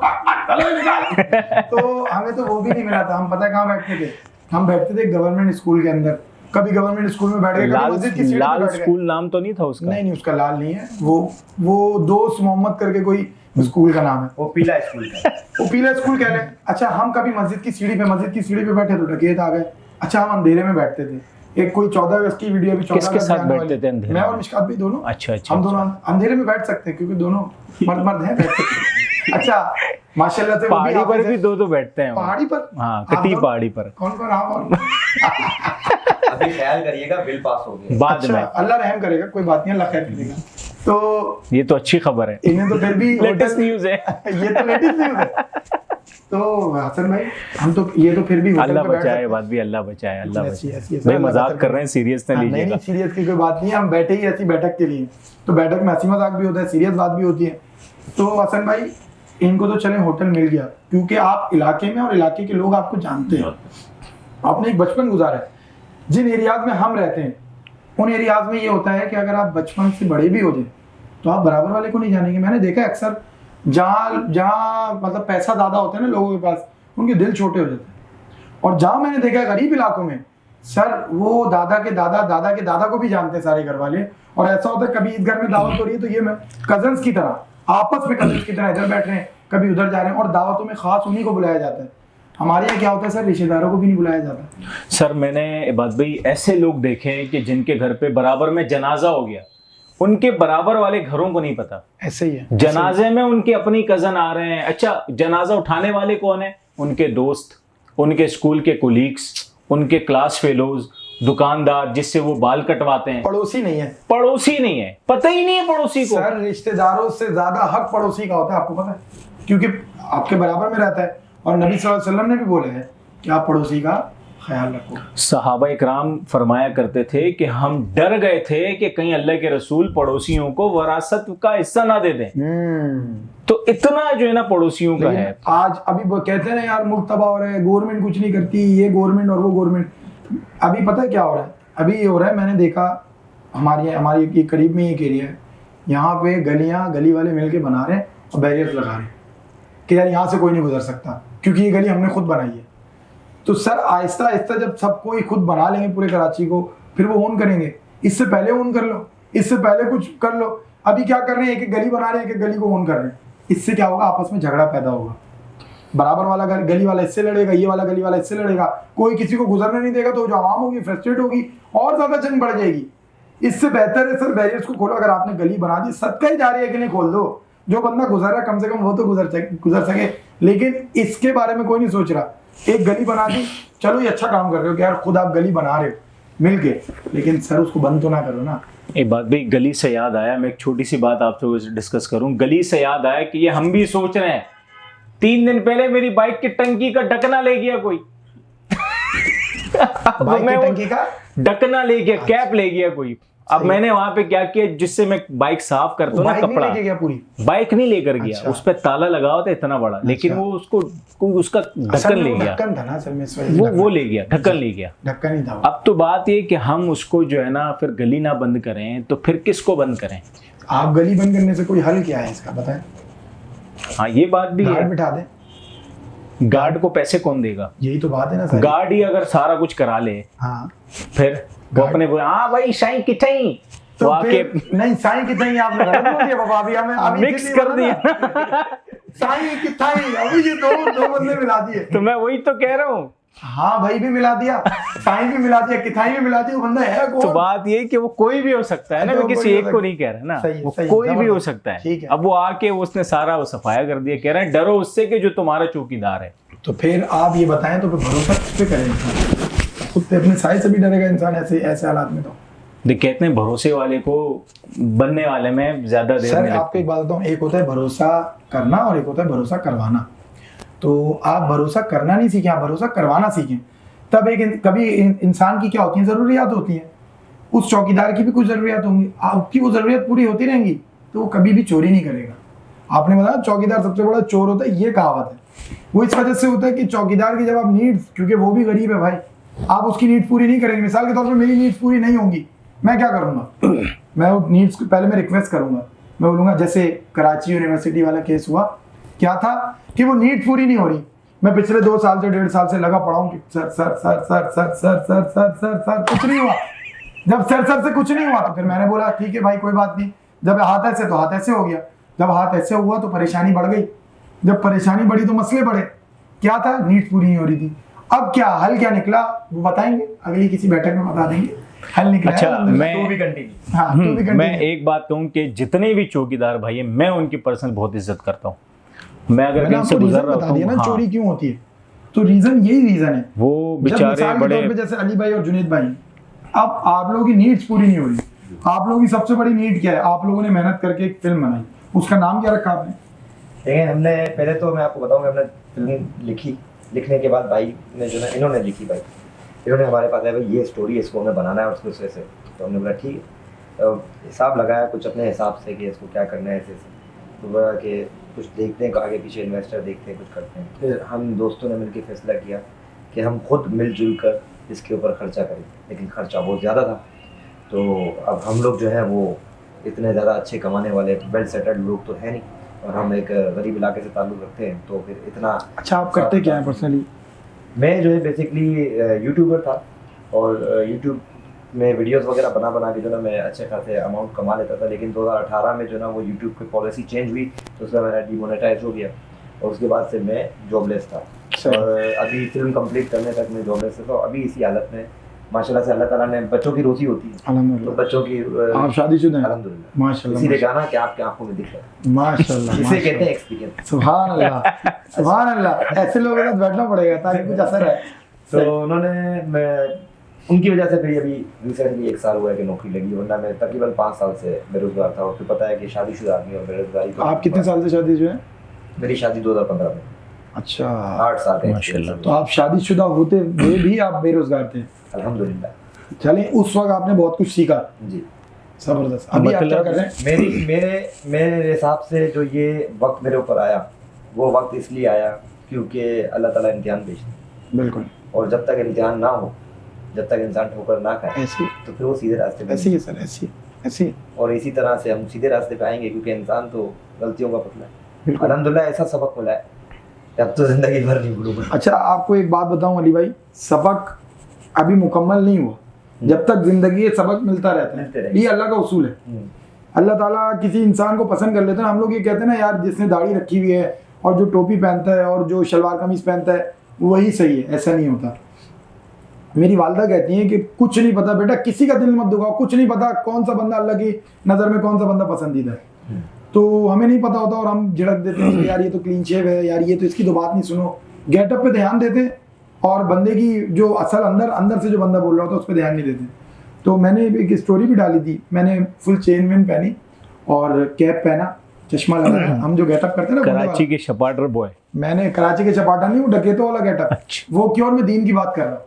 तो हमें तो वो भी नहीं मिला था। हम पता है कहाँ बैठते थे? हम बैठते थे गवर्नमेंट स्कूल के अंदर। कभी गवर्नमेंट स्कूल में बैठ गए, कभी मस्जिद की सीढ़ी पे लाल बैठ गए। स्कूल नाम तो नहीं था उसका? नहीं उसका लाल नहीं है, वो दोस्त मोहम्मद करके कोई स्कूल का नाम है, वो पीला स्कूल का, वो पीला स्कूल कह लें। अच्छा, हम कभी मस्जिद की सीढ़ी पे बैठे तो डकैत आ गए। अच्छा, हम अंधेरे में बैठते थे। एक कोई 14 अगस्त की वीडियो भी, 14 किसके साथ बैठते थे अंधेरे? मैं और मिशकात भी दोनों। अच्छा, हम दोनों अंधेरे में बैठ सकते हैं क्योंकि दोनों मर्द हैं, बैठ सकते हैं। अच्छा, माशाल्लाह से पहाड़ी पर भी दो बैठते हैं। पहाड़ी पर? हाँ, कटी पहाड़ी पर। कौन आप? अभी ख्याल करिएगा, बिल पास हो गया बाद में। अल्लाह रहम करेगा, कोई बात नहीं, अल्लाह खैर करेगा। तो ये तो अच्छी खबर है, इन्हें तो फिर भी लेटेस्ट न्यूज है। ये तो लेटेस्ट न्यूज है। तो हसन भाई, हम तो ये तो फिर भी अल्लाह बचाए, बात भी अल्लाह बचाए, अल्लाह बचाए। भाई मजाक कर रहे हैं, सीरियस ना लीजिएगा। नहीं, सीरियस की कोई बात नहीं है, हम बैठे ही ऐसी बैठक के लिए। तो बैठक में हंसी मजाक भी होता है, सीरियस बात भी होती है। तो हसन भाई, इनको तो चले होटल मिल गया क्योंकि आप इलाके में और इलाके के लोग आपको जानते हैं, आपने एक बचपन गुजारा है। जिन एरियाज में हम रहते हैं उन एरियाज में ये होता है कि अगर आप बचपन से बड़े भी हो जाए तो आप बराबर वाले को नहीं जानेंगे। मैंने देखा अक्सर जहाँ मतलब पैसा ज़्यादा होता है ना लोगों के पास, उनके दिल छोटे हो जाते हैं। और जहाँ मैंने देखा गरीब इलाकों में सर वो दादा के दादा को भी जानते हैं सारे घर वाले। और ऐसा होता है कभी इस घर में दावत हो रही है तो ये मैं कजन्स की तरह आपस में कजन्स की तरह इधर बैठ रहे हैं, कभी उधर जा रहे हैं, और दावतों में खास उन्हीं को बुलाया जाता है। हमारे यहाँ क्या होता है सर, रिश्तेदारों को भी नहीं बुलाया जाता। सर मैंने इबाद भाई ऐसे लोग देखे हैं कि जिनके घर पे बराबर में जनाजा हो गया, उनके बराबर वाले घरों को नहीं पता। ऐसे ही है, जनाजे में उनके अपनी कजन आ रहे हैं। अच्छा, जनाजा उठाने वाले कौन है? उनके दोस्त, उनके स्कूल के कोलीग्स, उनके क्लास फेलोज, दुकानदार जिससे वो बाल कटवाते हैं। पड़ोसी नहीं है, पड़ोसी नहीं है, पता ही नहीं है पड़ोसी को। सर रिश्तेदारों से ज्यादा हक पड़ोसी का होता है, आपको पता है, क्योंकि आपके बराबर में रहता है। और नबी सल्लल्लाहु अलैहि वसल्लम ने भी बोला है कि आप पड़ोसी का ख्याल रखो। सहाबा इकराम फरमाया करते थे कि हम डर गए थे कि कहीं अल्लाह के रसूल पड़ोसियों को वरासत का हिस्सा ना दे दें। तो इतना जो है ना पड़ोसियों का है। आज अभी वो कहते हैं ना यार मुल्क तबाह हो रहा है, गवर्नमेंट कुछ नहीं करती, ये गवर्नमेंट और वो गवर्नमेंट। अभी पता है क्या हो रहा है? अभी ये हो रहा है, मैंने देखा हमारी करीब में एक एरिया है, यहाँ पे गली वाले मिलके बना रहे हैं और बैरियर्स लगा रहे हैं कि यार यहाँ से कोई नहीं गुजर सकता, क्योंकि ये गली हमने खुद बनाई है। तो सर आहिस्ता आहिस्ता जब सब कोई खुद बना लेंगे पूरे कराची को, फिर वो ओन करेंगे। इससे पहले ओन कर लो, इससे पहले कुछ कर लो। अभी क्या कर रहे हैं, एक गली बना रहे हैं, एक गली को ओन कर रहे हैं। इससे क्या होगा, आपस में झगड़ा पैदा होगा। बराबर वाला गली वाला इससे लड़ेगा, ये वाला गली वाला इससे लड़ेगा, कोई किसी को गुजरने नहीं देगा, तो जो आवाम होगी फ्रस्ट्रेट होगी और ज्यादा जंग बढ़ जाएगी। इससे बेहतर है सर बैरियर्स को खोलो। अगर आपने गली बना दी, सदका ही जा रही है कि नहीं, खोल दो। जो बंदा गुजर रहा है कम से कम वो तो गुजर सके। लेकिन इसके बारे में कोई नहीं सोच रहा। एक गली बना दी, चलो ये अच्छा काम कर रहे हो कि यार खुद आप गली बना रहे हो मिलके, लेकिन सर उसको बंद तो ना करो ना। एक बात भाई, गली से याद आया, मैं एक छोटी सी बात आपसे डिस्कस करूं। गली से याद आया कि ये हम भी सोच रहे हैं, 3 दिन पहले मेरी बाइक की टंकी का ढकना ले गया कोई। बाइक की टंकी का ढकना ले गया, कैप ले गया कोई। अब मैंने वहां पे क्या किया, जिससे मैं बाइक साफ करता हूँ ना, कपड़ा, बाइक नहीं लेकर गया। अच्छा। उस पर ताला लगा हुआ था इतना बड़ा। अच्छा। लेकिन वो उसका ढक्कन ले गया। ढक्कन था ना सर में, वो ले गया, ढक्कन ले गया, ढक्कन ही था। अब तो बात ये कि हम उसको जो है ना फिर गली ना बंद करें तो फिर किसको बंद करें? आप गली बंद करने से कोई हल क्या है इसका बताएं? हाँ ये बात भी है। बिठा दे, गार्ड को पैसे कौन देगा? यही तो बात है ना सर। गार्ड ही अगर सारा कुछ करा ले, हाँ, फिर वो अपने हाँ भाई साईं कितनी तो आके नहीं, साईं कितनी आपने गलत बोल दिया बाबा। अभी हमें अभी मिक्स कर दिया। साईं कितनी, अभी ये दो बंदे मिला दिए। तो मैं वही तो कह रहा हूँ। हाँ भाई भी मिला दिया, साईं भी मिला दिया, किथाई भी मिला दिया, वो बंदा है कौन? तो बात ये कि वो कोई भी हो सकता है ना, मैं किसी एक को नहीं कह रहा ना, वो कोई भी हो सकता है। अब वो आके उसने सारा वो सफाया कर दिया, कह रहे हैं डरो उससे कि जो तुम्हारा चौकीदार है। तो फिर आप ये बताएं, तो फिर भरोसा किस पे करें इंसान? खुद पे अपने साइज से भी डरेगा इंसान ऐसे हालात में। तो कहते हैं भरोसे वाले को बनने वाले में ज्यादा देर सर आपको एक बात बताऊं, एक होता है भरोसा करना और एक होता है भरोसा करवाना। तो आप भरोसा करना नहीं सीखें, आप भरोसा करवाना सीखें। तब कभी इंसान की क्या होती है, जरूरियात होती है। उस चौकीदार की भी कुछ जरूरियात होंगी, आपकी वो जरूरियात पूरी होती रहेंगी तो वो कभी भी चोरी नहीं करेगा। आपने बताया चौकीदार सबसे बड़ा चोर होता है, ये कहावत है। वो इस वजह से होता है कि चौकीदार की जब आप नीड्स, क्योंकि वो भी गरीब है भाई, आप उसकी नीड्स पूरी नहीं करेंगे। मिसाल के तौर पर मेरी नीड्स पूरी नहीं होंगी, मैं क्या करूंगा? मैं वो नीड्स पहले मैं रिक्वेस्ट करूंगा, मैं बोलूंगा जैसे कराची यूनिवर्सिटी वाला केस हुआ, क्या था कि वो नीड पूरी नहीं हो रही। मैं पिछले 2 साल से 1.5 साल से लगा पड़ा हूँ कि sir sir sir sir sir sir sir sir sir sir कुछ नहीं हुआ। जब सर से कुछ नहीं हुआ तो फिर मैंने बोला ठीक है भाई कोई बात नहीं। जब हाथ ऐसे तो हाथ ऐसे हो गया, जब हाथ ऐसे हुआ तो परेशानी बढ़ गई, जब परेशानी बढ़ी तो मसले बढ़े। क्या था, नीड पूरी नहीं हो रही थी। अब क्या हल क्या निकला वो बताएंगे, अगली किसी बैठक में बता देंगे हल निकला। अच्छा मैं एक बात कहूँ कि जितने भी चौकीदार भाई हैं, मैं उनकी पर्सनल बहुत इज्जत करता हूँ। मैं अगर कहीं से गुजर रहा हूँ ना, चोरी क्यों होती है तो यही रीजन है। वो बेचारे बड़े जैसे अली भाई और जुनेद भाई, अब आप लोगों की नीड्स पूरी नहीं हो रही। आप लोगों की सबसे बड़ी नीड क्या है? आप लोगों ने मेहनत करके एक फिल्म बनाई, उसका नाम क्या रखा आपने? देखिए हमने पहले तो मैं आपको बताऊंगा, हमने फिल्म लिखी, लिखने के बाद भाई ने जो है इन्होंने लिखी, भाई इन्होंने हमारे पास है भाई ये स्टोरी है, इसको हमें बनाना है और उसको से। तो हमने बोला ठीक है, हिसाब लगाया कुछ अपने हिसाब से कि इसको क्या करना है ऐसे। तो बोला कि कुछ देखते हैं, आगे पीछे इन्वेस्टर देखते हैं, कुछ करते हैं। फिर हम दोस्तों ने मिलकर फैसला किया कि हम खुद मिलजुल कर इसके ऊपर खर्चा करें, लेकिन खर्चा बहुत ज़्यादा था। तो अब हम लोग जो है वो इतने ज़्यादा अच्छे कमाने वाले वेल सेटल्ड लोग तो है नहीं, और हम एक गरीब इलाके से ताल्लुक़ रखते हैं, तो फिर इतना। अच्छा आप करते क्या है पर्सनली? मैं जो है बेसिकली यूट्यूबर था, और यूट्यूब में वीडियोस वगैरह बना के जो ना मैं अच्छे खासे अमाउंट कमा लेता था, लेकिन 2018 में जो ना वो यूट्यूब की पॉलिसी चेंज हुई तो उसमें मेरा डिमोनेटाइज हो गया और उसके बाद से मैं जॉबलेस था। और अभी फिल्म कंप्लीट करने तक मैं जॉबलेस था, तो अभी इसी हालत में माशाल्लाह से अल्लाह ताला ने बच्चों की रोजी होती है, तो अल्हम्दुलिल्लाह। बच्चों की आप शादीशुदा हैं? अल्हम्दुलिल्लाह। माशाल्लाह इसीलिए गाना कि आपकी आंखों में दिख रहा है, माशाल्लाह जिसे कहते हैं एक्सपीरियंस। सुभान अल्लाह सुभान अल्लाह। ऐसे लोगों के साथ बैठना पड़ेगा ताकि कुछ असर है। तो उन्होंने मैं उनकी वजह से फिर अभी रिसेंटली 1 साल हुआ है कि नौकरी लगी, वरना मैं तकरीबन 5 साल से बेरोजगार था। और फिर पता है कि शादीशुदा आदमी और बेरोजगारी तो आप कितने साल से शादी जो है? मेरी शादी 2015 में, अच्छा 8 साल का माशाल्लाह। तो आप शादीशुदा होते हुए भी आप बेरोजगार थे? अल्हम्दुलिल्लाह। चलिए उस वक्त आपने बहुत कुछ सीखा, जी। जबरदस्त। अभी आप क्या कर रहे हैं? मेरे हिसाब से जो ये वक्त मेरे ऊपर आया वो वक्त इसलिए आया क्योंकि अल्लाह ताला इम्तिहान भेजता है, बिल्कुल और जब तक इम्तिहान ना हो, जब तक इंसान ठोकर ना खाए ऐसी तो फिर वो सीधे रास्ते पे ऐसी है सर, ऐसी ऐसी। और इसी तरह से हम सीधे रास्ते पे आएंगे क्योंकि इंसान तो गलतियों का पुतला है। बिल्कुल। अल्हम्दुलिल्लाह ऐसा सबक मिला है कि अब तो जिंदगी भर नहीं भूलूंगा। अच्छा आपको एक बात बताऊं अली भाई, सबक अभी मुकम्मल नहीं हुआ, जब तक जिंदगी है सबक मिलता रहता मिलते है, रहेगा। ये अल्लाह का उसूल है। अल्लाह ताला किसी इंसान को पसंद कर लेते हैं। हम लोग ये कहते हैं ना यार जिसने दाढ़ी रखी हुई है और जो टोपी पहनता है और जो शलवार कमीज पहनता है वही सही है, ऐसा नहीं होता। मेरी वालदा कहती हैं कि कुछ नहीं पता बेटा, किसी का दिल मत दुखाओ, कुछ नहीं पता कौन सा बंदा अल्लाह की नज़र में कौन सा बंदा पसंदीदा है। तो हमें नहीं पता होता और हम झिड़क देते हैं कि यार ये तो क्लीन शेव है, यार ये तो इसकी तो बात नहीं सुनो। गेटअप पे ध्यान देते हैं और बंदे की जो असल अंदर से जो बंदा बोल रहा होता है उस पर ध्यान नहीं देते। तो मैंने एक स्टोरी भी डाली थी, मैंने फुल चेन वेन पहनी और कैप पहना, चश्मा लगाया, हम जो गेटअप करते हैं ना कराची के शपाटर बॉय। मैंने कराची के चपाटा नहीं, वो डकेतों वाला गेटअप, वो क्यों? और मैं दीन की बात कर रहा हूँ।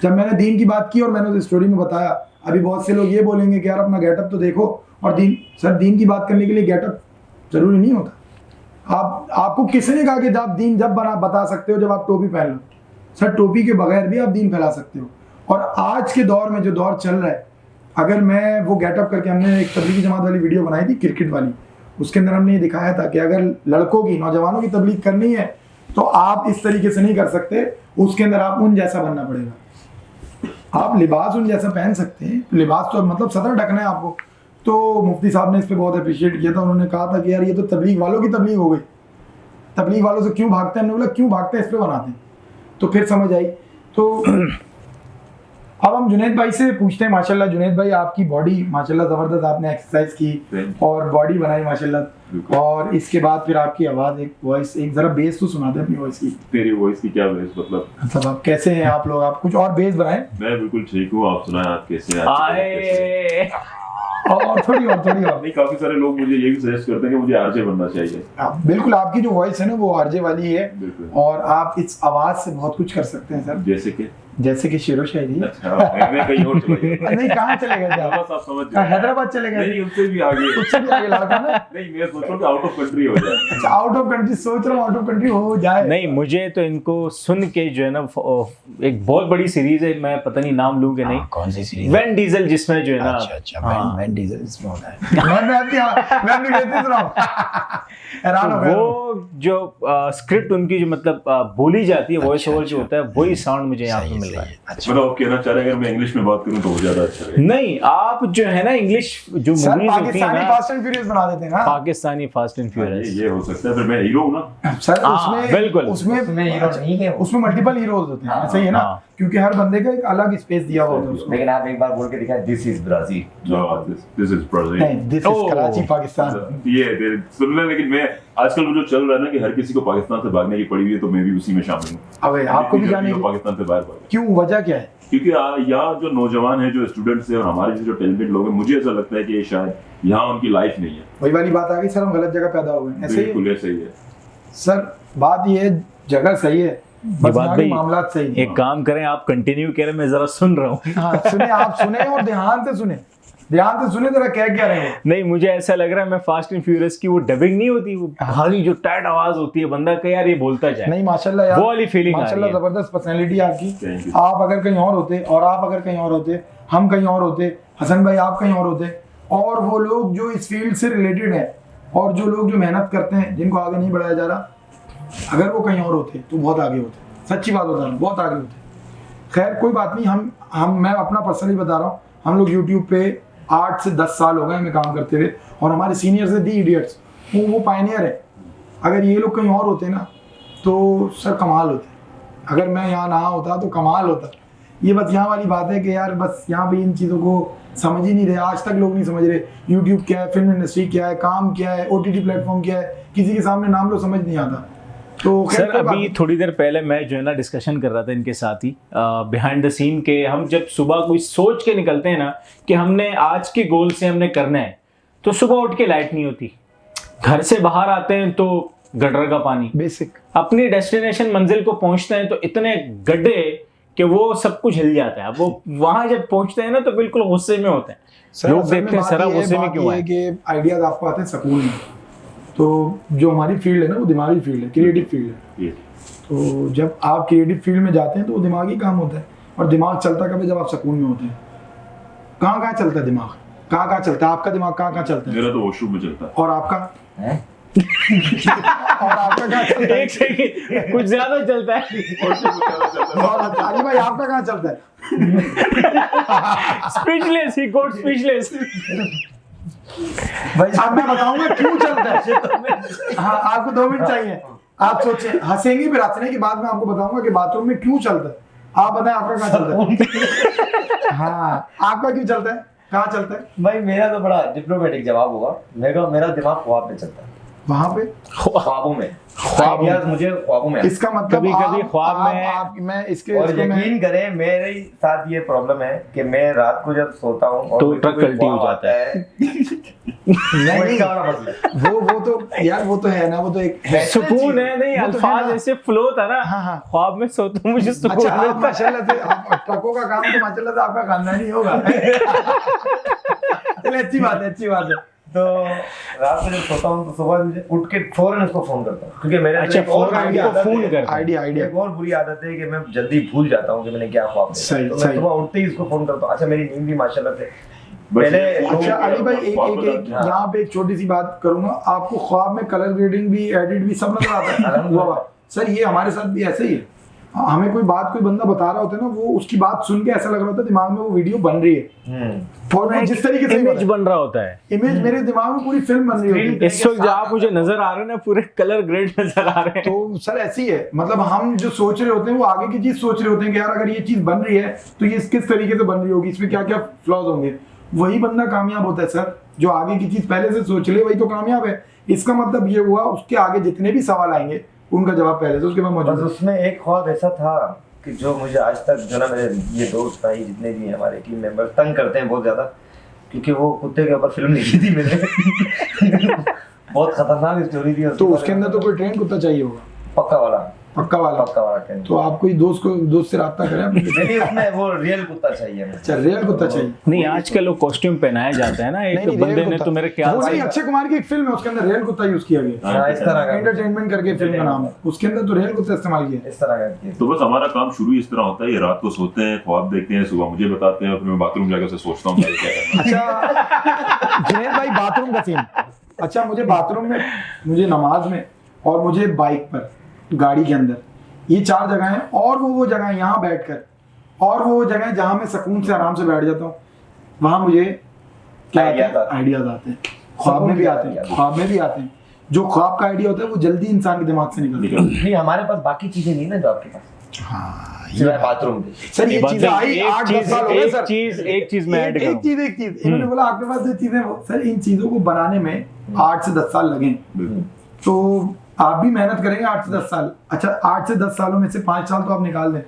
जब मैंने दीन की बात की और मैंने उस स्टोरी में बताया, अभी बहुत से लोग ये बोलेंगे कि यार अपना गेटअप तो देखो, और दीन की बात करने के लिए गेटअप जरूरी नहीं होता। आपको किसने कहा कि आप दीन जब बता सकते हो जब आप टोपी पहन लो? सर टोपी के बगैर भी आप दीन फैला सकते हो। और आज के दौर में जो दौर चल रहा है, अगर मैं वो गेटअप करके, हमने एक तबलीगी जमात वाली वीडियो बनाई थी क्रिकेट वाली, उसके अंदर हमने ये दिखाया था कि अगर लड़कों की, नौजवानों की तबलीग करनी है तो आप इस तरीके से नहीं कर सकते, उसके अंदर आप उन जैसा बनना पड़ेगा। आप लिबास उन जैसा पहन सकते हैं, लिबास तो मतलब सदर ढकना है आपको। तो मुफ्ती साहब ने इस पर बहुत अप्रिशिएट किया था, उन्होंने कहा था कि यार ये तो तबलीग वालों की तबलीग हो गई, तबलीग वालों से क्यों भागते हैं? हमने बोला क्यों भागते हैं, इस पर बनाते हैं। तो फिर समझ आई। तो अब हम जुनैद भाई से पूछते हैं। माशाल्लाह जुनैद भाई आपकी बॉडी माशाल्लाह ज़बरदस्त, आपने एक्सरसाइज की और बॉडी बनाई माशाल्लाह, और इसके बाद फिर आपकी आवाज़, एक वॉइस, एक ज़रा बेस तो सुना दे अपनी वॉइस की। तेरी वॉइस की क्या बेस? मतलब आप कैसे हैं आप लोग? आप कुछ और बेस बनाएं। मैं बिल्कुल ठीक हूँ, आप सुनाएं आप कैसे हैं? आए और थोड़ी और नहीं, काफी सारे लोग मुझे ये भी सजेस्ट करते हैं कि मुझे आरजे बनना चाहिए। बिल्कुल, आपकी जो वॉइस है ना वो आरजे वाली है, बिल्कुल। और आप इस आवाज से बहुत कुछ कर सकते हैं सर, जैसे कि शेरो शायरी। अच्छा, मैं कहीं और चला गया। नहीं, कहाँ चले गए थे आप? बस आप समझ जाए। हैदराबाद चले गए? नहीं, उससे भी आगे। उससे भी आगे लड़का ना? नहीं, मैं सोच रहा हूँ कि आउट ऑफ कंट्री हो जाए। अच्छा, आउट ऑफ कंट्री सोच रहा हूँ, आउट ऑफ कंट्री हो जाए। नहीं, मुझे तो इनको सुन के जो है ना, एक बहुत बड़ी सीरीज है, मैं पता नहीं नाम लूँ कि नहीं। कौन सी सीरीज? वैन डीजल, जिसमें जो है ना, अच्छा वैन डीजल इसमें होता है। मैं भी कहती हूँ हैरान हो गया। वो जो स्क्रिप्ट उनकी जो मतलब बोली जाती है, वॉइस ओवर जो होता है, वही साउंड मुझे यहाँ पे मिल रहा है। मतलब आप कहना चाह रहे हैं अगर मैं इंग्लिश में बात करूं तो वो ज्यादा अच्छा रहेगा? नहीं, आप जो है ना इंग्लिश जो सर मूवीज होती है पाकिस्तानी ना, फास्ट एंड फ्यूरियस बना देते हैं ना। पाकिस्तानी फास्ट एंड फ्यूरियस, ये हो सकता है, फिर मैं हीरो हूं ना सर हाँ, उसमें बिल्कुल। उसमें हीरो नहीं है वो। उसमें मल्टीपल हीरोज होते हैं, ऐसा ही है ना, हाँ। क्योंकि हर बंदे का एक अलग स्पेस दिया हुआ होता है उसको। लेकिन आप एक बार बोल के दिखाएं, this is Brazil. This is Brazil. नहीं, दिस इज कराची पाकिस्तान। ये सुन ले, लेकिन मैं आजकल जो चल रहा है ना कि हर किसी को पाकिस्तान से भागने की पड़ी हुई है, तो मैं भी उसी में शामिल हूँ। अबे आपको भी जाने की पाकिस्तान से बाहर भागे। क्यों, वजह क्या है? क्योंकि यहाँ जो नौजवान है, जो स्टूडेंट्स है और हमारे जो टैलेंटेड लोग हैं, मुझे ऐसा लगता है कि शायद यहाँ उनकी लाइफ नहीं है। वही वाली बात आ गई सर, हम गलत जगह पैदा हो गए। ऐसे ही बिल्कुल ऐसे ही है सर, बात ये जगह सही है, बस यहाँ के मामलात सही नहीं। एक काम करें, आप कंटिन्यू करें, मैं जरा सुन रहा हूँ। हाँ सुने, आप सुने और ध्यान से सुने, ध्यान से सुने जरा क्या क्या रहे हैं। नहीं, मुझे ऐसा लग रहा है मैं फास्ट एंड फ्यूरियस की वो डबिंग नहीं होती, वो भारी जो टाइट आवाज होती है, बंदा का यार ये बोलता जाए। नहीं माशाल्लाह यार, वो वाली फीलिंग आ रही माशाल्लाह है। जबरदस्त पर्सनैलिटी Thank आपकी। you. आप अगर कहीं और होते और आप अगर कहीं और होते, हम कहीं और होते, हसन भाई आप कहीं और होते, और वो लोग जो इस फील्ड से रिलेटेड है और जो लोग जो मेहनत करते हैं, जिनको आगे नहीं बढ़ाया जा रहा, अगर वो कहीं और होते तो बहुत आगे होते। सच्ची बात बता रहा हूँ, बहुत आगे होते। खैर कोई बात नहीं, हम मैं अपना पर्सनली बता रहा हूँ, हम लोग यूट्यूब पे 8 से 10 साल हो गए हमें काम करते हुए, और हमारे सीनियर्स है दी इडियट्स, वो पायनियर है। अगर ये लोग कहीं और होते ना तो सर कमाल होते, अगर मैं यहाँ ना होता तो कमाल होता। ये बस यहाँ वाली बात है कि यार बस यहाँ पे इन चीज़ों को समझ ही नहीं रहे, आज तक लोग नहीं समझ रहे यूट्यूब क्या है, फिल्म इंडस्ट्री क्या है, काम क्या है, OTT प्लेटफॉर्म क्या है, किसी के सामने नाम लो समझ नहीं आता। तो सर अभी थोड़ी देर पहले मैं जो है ना डिस्कशन कर रहा था इनके साथ ही बिहाइंड द सीन के, हम जब सुबह कोई सोच के निकलते हैं ना कि हमने आज के गोल से हमने करना है, तो सुबह उठ के लाइट नहीं होती, घर से बाहर आते हैं तो गटर का पानी, बेसिक अपनी डेस्टिनेशन मंजिल को पहुंचते हैं तो इतने गड्ढे कि वो सब कुछ हिल जाता है। अब वो वहां जब पहुंचते हैं ना तो बिल्कुल गुस्से में होते हैं, लोग देखते हैं सर गुस्से में क्यों है कि आइडियाज आपको आते हैं सकून में। तो जो हमारी फील्ड है ना वो दिमागी फील्ड है, क्रिएटिव फील्ड है। तो जब आप क्रिएटिव फील्ड में जाते हैं तो वो दिमागी काम होता है, और दिमाग चलता कब है, जब आप सकून में होते हैं। कहाँ कहाँ चलता है दिमाग, कहाँ कहाँ चलता है आपका दिमाग, कहाँ कहाँ चलता है? मेरा तो वॉशरूम में चलता है। और आपका और आपका कहाँ चलता है? एक सेकंड, कुछ ज्यादा चलता है। और अली भाई आपका कहाँ चलता है? Speechless, he got speechless. अब मैं बताऊंगा क्यों चलता है। हाँ आपको 2 मिनट चाहिए, आप सोचें, हंसेंगे फिर हंसने के बाद में आपको बताऊंगा कि बाथरूम में क्यों चलता है। आप बताएं आपका कहाँ चलता है? हाँ आपका क्यों चलता है, कहाँ चलता है? भाई मेरा तो बड़ा डिप्लोमेटिक जवाब होगा, मेरा दिमाग ख्वाब में चलता है। वहां पे ख्वाबों में, ख्वाब मुझे ख्वाबों में। इसका मतलब कभी-कभी ख्वाब में आप मैं इसके और इसको मैं यकीन करें मेरे साथ ये प्रॉब्लम है कि मैं रात को जब सोता हूँ और तो मुझे ट्रक कोई पलटी हो ख्वाब जाता है। नहीं वो इसका बड़ा मसला है। वो तो यार वो तो है ना, वो तो एक है। सुकून है, नहीं वो तो है अल्फाज ना। ऐसे फ्लो था ना, हाँ, हाँ। ख्वाब में सोता हूँ मुझे सुकून अच्छा आप मिलता है। माशाल्लाह से आप ट्रकों का काम तो माशाल्लाह से आपका खानदानी होगा। चलिए अच्छी बात है, अच्छी बात है। तो रात में जब सोता हूँ तो सुबह मुझे उठ के फौरन इसको फोन करता हूँ, क्योंकि मेरे अंदर अच्छा, एक और फौरन बुरी इनको आदत फोन है। करते हैं। आइडिया एक और बुरी आदत है कि मैं जल्दी भूल जाता हूँ कि मैंने क्या ख्वाब देखा। सही, तो मैं सही। सुबह उठते ही इसको फोन करता हूँ। अच्छा मेरी नींद भी माशाल्लाह से बस पहले अच्छा अली भाई एक हाँ। यहाँ पे एक छोटी सी बात करूंगा, आपको ख्वाब में कलर ग्रेडिंग भी, एडिट भी सब नजर आता है? वाह वाह सर, ये हमारे साथ भी ऐसे ही है। हमें कोई बात कोई बंदा बता रहा होता है ना, वो उसकी बात सुन के ऐसा लग रहा होता है दिमाग में वो वीडियो बन रही है, और वो जिस तरीके से इमेज बन रहा होता है, इमेज मेरे दिमाग में पूरी फिल्म बन रही होती है। इस वक्त जो आप मुझे नजर आ रहे हैं ना पूरे कलर ग्रेड नजर आ रहे हैं। तो सर ऐसी है, मतलब हम जो सोच रहे होते हैं वो आगे की चीज सोच रहे होते हैं कि यार अगर ये चीज बन रही है तो ये किस तरीके से बन रही होगी, इसमें क्या क्या फ्लॉज होंगे। वही बंदा कामयाब होता है सर, जो आगे की चीज पहले से सोच ले, वही तो कामयाब है। इसका मतलब ये हुआ उसके आगे जितने भी सवाल आएंगे उनका जवाब पहले से उसके बाद बस मौजूद है। उसमें एक ख्वाब ऐसा था कि जो मुझे आज तक जो ना मेरे ये दोस्त भाई जितने भी हैं हमारे टीम मेंबर तंग करते हैं बहुत ज्यादा, क्योंकि वो कुत्ते के ऊपर फिल्म लिखी थी मैंने। बहुत खतरनाक स्टोरी थी तो उसके अंदर तो कोई ट्रेन कुत्ता चाहिए होगा, पक्का वाला पक्का वाला। ट्रेन। तो आप कोई दोस्त से राब्ता करें अपने। नहीं उसमें वो रियल कुत्ता चाहिए मुझे। अच्छा रियल कुत्ता चाहिए। नहीं आजकल लोग कॉस्ट्यूम पहनाया जाता है ना, एक नहीं, बंदे रियल ने कुत्ता। तो मेरे ख्याल वो से नहीं, अक्षय कुमार की एक फिल्म है उसके अंदर रियल कुत्ता यूज किया गया, हाँ, इस तरह का एंटरटेनमेंट करके फिल्म का नाम है, उसके अंदर तो रियल कुत्ता इस्तेमाल किया है। इस तरह का किया। तो बस हमारा काम शुरू ही इस तरह होता है, ये रात को सोते हैं, ख्वाब देखते हैं, सुबह मुझे बताते हैं, फिर मैं बाथरूम जाकर उसे सोचता हूँ क्या करना है। अच्छा जुनैद भाई बाथरूम का सीन, अच्छा मुझे बाथरूम में, मुझे नमाज में, और मुझे बाइक पर, गाड़ी के अंदर, ये 4 जगह हैं। और वो जगह यहाँ बैठकर, और वो जगह जहाँ मैं सुकून से आराम से बैठ जाता हूँ, वहाँ मुझे क्या आइडियाज आते हैं, ख्वाब में भी आते हैं, ख्वाब में भी आते हैं। जो ख्वाब का आइडिया होता है वो जल्दी इंसान के दिमाग से निकलता है। नहीं हमारे पास बाकी चीजें नहीं ना जो आपके पास। हाँ सिवाय बाथरूम में। सर ये चीजें आई 8-10 साल हो गए सर। एक चीज मैं ऐड एक चीज इन्होंने बोला आपके पास जो चीजें, सर इन चीजों को बनाने में 8 से 10 साल लगे, तो आप भी मेहनत करेंगे 8 से 10 साल। अच्छा 8 से 10 सालों में से 5 साल तो आप निकाल दें,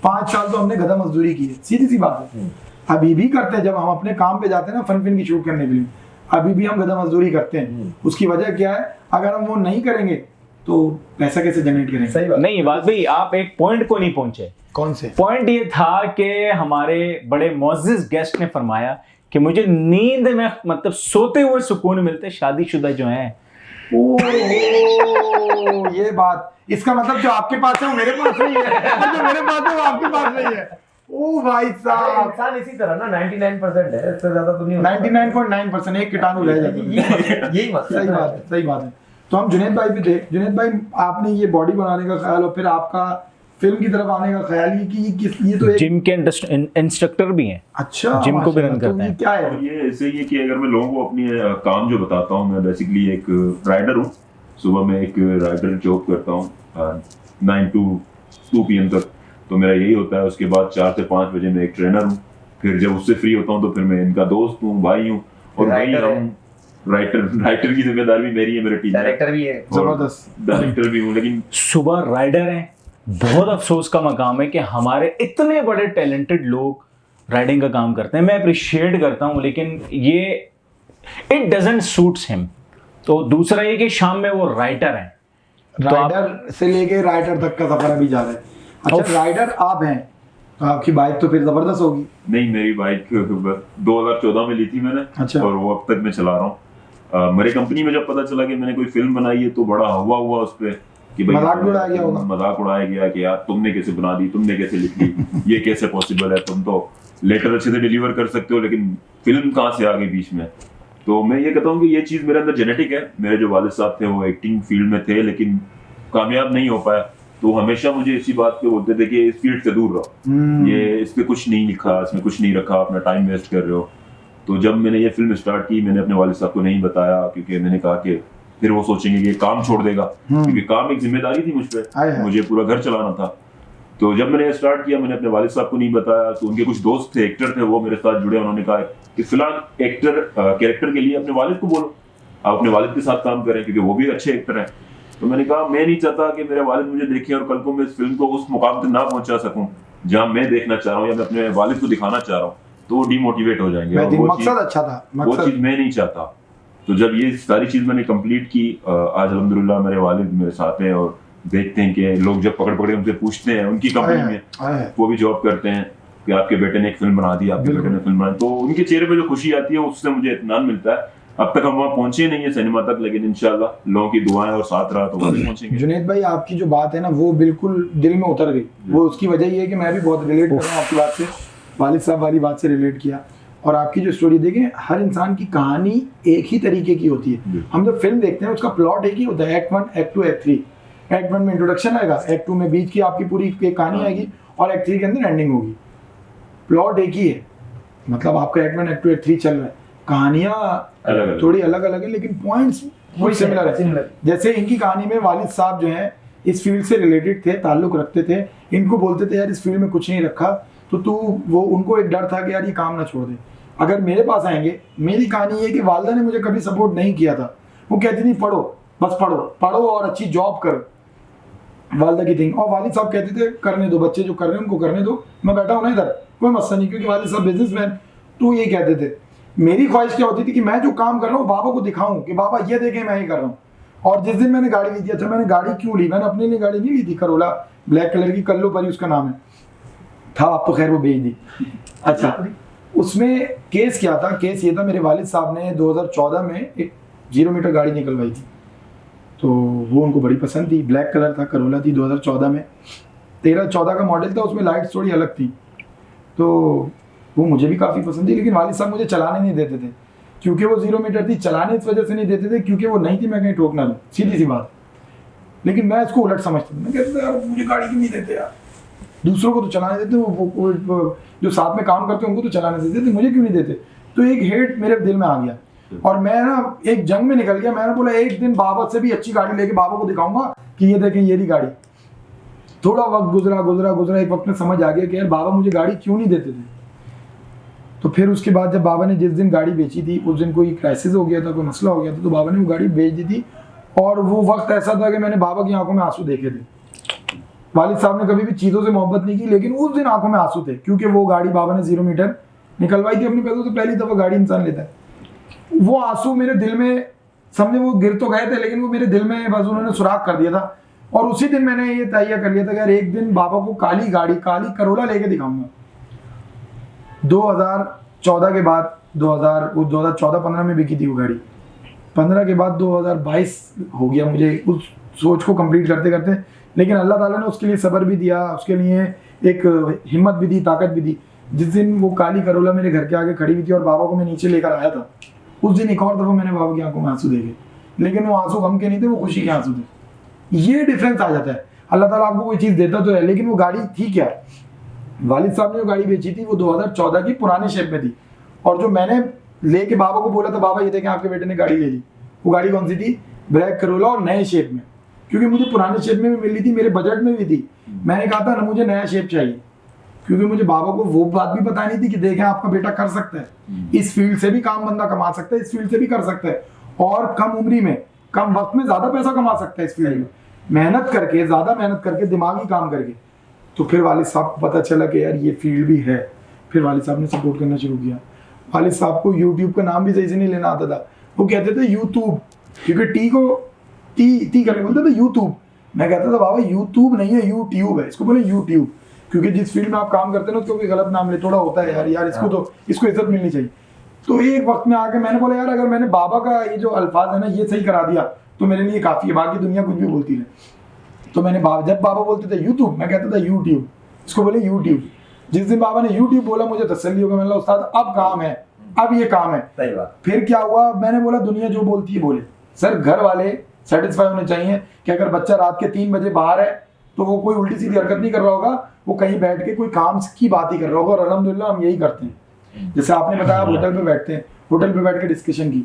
5 साल तो हमने गधा मजदूरी की है, सीधी सी बात है। अभी भी करते हैं, जब हम अपने काम पे जाते हैं ना फन फिल्म की शूट करने के लिए, अभी भी हम गधा मजदूरी करते हैं। उसकी वजह क्या है, अगर हम वो नहीं करेंगे तो पैसा कैसे जनरेट करेंगे। सही बात। नहीं बात भाई, आप एक पॉइंट को नहीं पहुंचे। कौन से पॉइंट ये था कि हमारे बड़े मुअज़्ज़िज़ गेस्ट ने फरमाया कि मुझे नींद में मतलब सोते हुए सुकून मिलते शादीशुदा जो हैं। ओह ये बात, इसका मतलब जो आपके पास है वो मेरे पास नहीं है, और जो मेरे पास है वो आपके पास नहीं है। ओ भाई साहब, इंसान इसी तरह ना 99% है, इससे ज्यादा तो नहीं होता। 99.9% एक कीटाणु रह जाता है। यही मसला सही बात है। तो हम जुनैद भाई भी थे। जुनैद भाई आपने ये बॉडी बनाने का ख्याल, और फिर आपका फिल्म की तरफ आने का ख्याल ही कि ये तो एक जिम के इंस्ट्रक्टर भी हैं, अच्छा जिम को भी रन माशाल्लाह, तो करते हैं। ये क्या है? और ये ऐसे ही है कि अगर मैं लोगों को अपनी काम जो बताता हूँ, मैं बेसिकली एक राइडर हूँ। सुबह में एक राइडर जॉब करता हूँ 9 to 2 PM तक, तो मेरा यही होता है। उसके बाद 4 से 5 बजे मैं एक ट्रेनर हूँ। फिर जब उससे फ्री होता हूँ तो फिर मैं इनका दोस्त हूँ, भाई हूँ, और वही हम राइटर की जिम्मेदारी भी मेरी है, मेरे टीम डायरेक्टर भी है। जबरदस्त। डायरेक्टर भी हूँ। लेकिन सुबह राइडर हैं, बहुत अफसोस का मकाम है कि हमारे इतने बड़े टैलेंटेड लोग राइडिंग का काम करते हैं। मैं अप्रिशिएट करता हूँ, लेकिन ये इट डजंट सूट्स हिम। तो दूसरा ये कि शाम में वो राइटर हैं, तो आप- राइडर से लेके राइटर तक का सफर अभी जा रहे हैं। उफ। अच्छा राइडर आप हैं तो आपकी बाइक तो फिर जबरदस्त होगी। नहीं, मेरी बाइक 2014 में ली थी मैंने, अच्छा। और वो अब तक मैं चला रहा हूँ। मेरी कंपनी में जब पता चला कि मैंने कोई फिल्म बनाई है तो बड़ा हवा हुआ उस पर कि भाई मजाक भी उड़ाया गया होगा। मजाक उड़ाया गया कि यार तुमने कैसे बना दी, तुमने कैसे लिख ली, ये कैसे पॉसिबल है, तुम तो लेटर अच्छे से डिलीवर कर सकते हो लेकिन फिल्म कहाँ से आ गई बीच में। तो मैं ये कहता हूँ कि ये चीज़ मेरे अंदर जेनेटिक है। मेरे जो वालिद साहब थे वो एक्टिंग फील्ड में थे लेकिन कामयाब नहीं हो पाया, तो हमेशा मुझे इसी बात पे बोलते थे कि इस फील्ड से दूर रहो, ये इस पे कुछ नहीं लिखा, इसमें कुछ नहीं रखा, अपना टाइम वेस्ट कर रहे हो। तो जब मैंने ये फिल्म स्टार्ट की, मैंने अपने वालिद साहब को नहीं बताया क्योंकि मैंने कहा कि फिर वो सोचेंगे कि काम छोड़ देगा, क्योंकि काम एक जिम्मेदारी थी मुझ हाय पे, हाय। मुझे पूरा घर चलाना था। तो जब मैंने ये स्टार्ट किया, मैंने अपने वालिद साहब को नहीं बताया, तो उनके कुछ दोस्त थे, एक्टर थे, वो मेरे साथ जुड़े। उन्होंने कहा कि फिलहाल एक्टर कैरेक्टर के लिए अपने वालिद को बोलो, आप अपने वालिद के साथ काम करें क्योंकि वो भी अच्छे एक्टर हैं। तो मैंने कहा मैं नहीं चाहता कि मेरे वालिद मुझे देखें और कल को मैं इस फिल्म को उस मुकाम तक ना पहुंचा सकूं जहां मैं देखना चाह रहा हूं या मैं अपने वालिद को दिखाना चाह रहा हूं, तो वो डिमोटिवेट हो जाएंगे। और वो मकसद अच्छा था, वो मकसद चीज मैं नहीं चाहता। तो जब ये सारी चीज मैंने कंप्लीट की, आज अल्हम्दुलिल्लाह मेरे वालिद मेरे साथ हैं और देखते हैं कि लोग जब पकड़ पकड़ उनसे पूछते हैं, उनकी कंपनी में है। वो भी जॉब करते हैं कि आपके बेटे ने एक फिल्म बना दी, आपके बेटे ने फिल्म बनाई, तो उनके चेहरे पे जो खुशी आती है उससे मुझे इत्मीनान मिलता है। अब तक हम वहाँ पहुंचे नहीं है सिनेमा तक, लेकिन इंशाल्लाह लोगों की दुआएं और साथ रहा तो वहाँ भी पहुंचेंगे। जुनैद भाई आपकी जो बात है ना वो बिल्कुल दिल में उतर गई। वो उसकी वजह ये है कि मैं भी बहुत रिलेट कर रहा हूँ आपकी बात से, वालिद साहब वाली बात से रिलेट किया। और आपकी जो स्टोरी देखें, हर इंसान की कहानी एक ही तरीके की होती है। हम जब फिल्म देखते हैं उसका प्लॉट एक ही होता है, एक्ट 1, एक्ट 2, एक्ट 3। एक्ट 1 में इंट्रोडक्शन आएगा, एक्ट 2 में बीच की आपकी पूरी एक कहानी आएगी और एक्ट 3 के अंदर एंडिंग होगी। प्लॉट एक ही है, मतलब आपका एक्ट 1, एक्ट 2, एक्ट 3 चल रहा है, कहानियाँ अलग-अलग। थोड़ी अलग अलग है लेकिन पॉइंट्स बहुत सिमिलर है। सिमिलर। जैसे इनकी कहानी में वालिद साहब जो हैं इस फील्ड से रिलेटेड थे, ताल्लुक रखते थे, इनको बोलते थे यार इस फील्ड में कुछ नहीं रखा, तो तू वो उनको एक डर था कि यार ये काम ना छोड़ दे। अगर मेरे पास आएंगे, मेरी कहानी ये कि वालिदा ने मुझे कभी सपोर्ट नहीं किया था। वो कहती थी पढ़ो, बस पढ़ो पढ़ो और अच्छी जॉब करो, वालिदा की थिंग। और वालिद साहब कहते थे करने दो, बच्चे जो कर रहे हैं उनको करने दो, मैं बैठा हूँ ना इधर, कोई मसला नहीं, क्योंकि वालिद साहब बिजनेसमैन। तो ये कहते थे, मेरी ख्वाहिश क्या होती थी कि मैं जो काम कर रहा हूँ बाबा को दिखाऊं कि बाबा ये देखें मैं ही कर रहा हूँ। और जिस दिन मैंने गाड़ी ली थी, अच्छा मैंने गाड़ी क्यों ली, मैंने अपने लिए गाड़ी नहीं ली थी, करोला ब्लैक कलर की, कल्लू परी उसका नाम है था, आप तो खैर वो बेच दी। अच्छा उसमें केस क्या था, केस ये था मेरे वालिद साहब ने 2014 में एक 0 मीटर गाड़ी निकलवाई थी, तो वो उनको बड़ी पसंद थी, ब्लैक कलर था, करोला थी 2014 में, 13-14 का मॉडल था, उसमें लाइट्स थोड़ी अलग थी, तो वो मुझे भी काफ़ी पसंद थी। लेकिन वालिद साहब मुझे चलाने नहीं देते थे क्योंकि वो 0 मीटर थी। चलाने इस वजह से नहीं देते थे क्योंकि वो नहीं थी, मैं कहीं ठोक ना दूँ, सीधी सी बात। लेकिन मैं इसको उलट समझता था, मैं कहता था यार मुझे गाड़ी क्यों नहीं देते यार, दूसरों को तो चलाने देते, वो जो साथ में काम करते हैं उनको तो चलाने देते थे, मुझे क्यों नहीं देते। तो एक हेट मेरे दिल में आ गया और मैं ना एक जंग में निकल गया। मैंने बोला एक दिन बाबा से भी अच्छी गाड़ी लेके बाबा को दिखाऊंगा कि ये देखें ये रही गाड़ी। थोड़ा वक्त गुजरा, एक वक्त में समझ आ गया कि यार बाबा मुझे गाड़ी क्यों नहीं देते थे। तो फिर उसके बाद जब बाबा ने जिस दिन गाड़ी बेची थी उस दिन कोई क्राइसिस हो गया था, कोई मसला हो गया था, तो बाबा ने वो गाड़ी बेच दी थी। और वो वक्त ऐसा था कि मैंने बाबा की आंखों में आंसू देखे थे। वालिद साहब ने कभी भी चीज़ों से मोहब्बत नहीं की, लेकिन उस दिन आंखों में आंसू थे क्योंकि वो गाड़ी बाबा ने 0 मीटर निकलवाई थी अपने पैसों से, पहली दफ़ा गाड़ी इंसान लेता है। वो आंसू मेरे दिल में, समझे वो गिर तो गए थे लेकिन वो मेरे दिल में बस उन्होंने सुराख कर दिया था। और उसी दिन मैंने ये तय कर लिया था कि यार एक दिन बाबा को काली गाड़ी, काली करोला लेके दिखाऊंगा। 2014 के बाद 2014-15 में बिकी थी वो गाड़ी, 15 के बाद 2022 हो गया मुझे उस सोच को कंप्लीट करते करते। लेकिन अल्लाह ताला ने उसके लिए सब्र भी दिया, उसके लिए एक हिम्मत भी दी, ताकत भी दी। जिस दिन वो काली करोला मेरे घर के आगे खड़ी हुई थी और बाबा को मैं नीचे लेकर आया था, उस दिन एक और दफ़ा मैंने बाबा की आंखों में आंसू देखे, लेकिन वो आंसू गम के नहीं थे, वो खुशी के आंसू थे। ये डिफरेंस आ जाता है। अल्लाह ताला आपको कोई चीज़ देता तो है, लेकिन वो गाड़ी थी क्या? वालिद साहब ने जो गाड़ी बेची थी वो 2014 की पुराने शेप में थी, और जो मैंने लेके बाबा को बोला था, बाबा ये देखें आपके बेटे ने गाड़ी ले ली, वो गाड़ी कौन सी थी? ब्लैक करोला और नए शेप में, क्योंकि मुझे पुराने शेप में भी मिल रही थी, मेरे बजट में भी थी। मैंने कहा था ना मुझे नया शेप चाहिए, क्योंकि मुझे बाबा को वो बात भी बतानी थी कि देखें आपका बेटा कर सकता है, इस फील्ड से भी काम बंदा कमा सकता है, इस फील्ड से भी कर सकता है, और कम उम्री में कम वक्त में ज्यादा पैसा कमा सकता है इस फील्ड में, मेहनत करके, ज्यादा मेहनत करके, दिमागी काम करके। तो फिर वालिद साहब को पता चला कि यार ये फील्ड भी है, फिर वालिद साहब ने सपोर्ट करना शुरू किया। वालिद साहब को यूट्यूब का नाम भी सही से नहीं लेना आता था, वो कहते थे यूट्यूब, क्योंकि टी को टी करके बोलते थे यूट्यूब। मैं कहता था बाबा यूट्यूब नहीं है, यूट्यूब है, इसको बोले यूट्यूब, क्योंकि जिस फील्ड में आप काम करते हैं ना उसको कोई गलत नाम ले, थोड़ा होता है यार इसको तो इसको इज्जत मिलनी चाहिए। तो एक वक्त में आके मैंने बोला यार अगर मैंने बाबा का ये जो अल्फाज है ना ये सही करा दिया तो मेरे लिए काफ़ी है, बाकी दुनिया कुछ भी बोलती रहे। तो मैंने जब बाबा बोलते थे यूट्यूब, मैं कहता था यूट्यूब, इसको बोले यूट्यूब। जिस दिन बाबा ने यूट्यूब बोला मुझे तसल्ली हो गई, मैंने उस्ताद अब काम है, अब ये काम है। सही बात। फिर क्या हुआ, मैंने बोला दुनिया जो बोलती है बोले, सर घर वाले सेटिस्फाई होने चाहिए कि अगर बच्चा रात के 3 बजे बाहर है तो वो कोई उल्टी सीधी हरकत नहीं कर रहा होगा, वो कहीं बैठ के कोई काम की बात ही कर रहा होगा, और अल्हम्दुलिल्लाह हम यही करते हैं। जैसे आपने बताया आप होटल पे बैठते हैं, होटल पे बैठ के डिस्कशन की,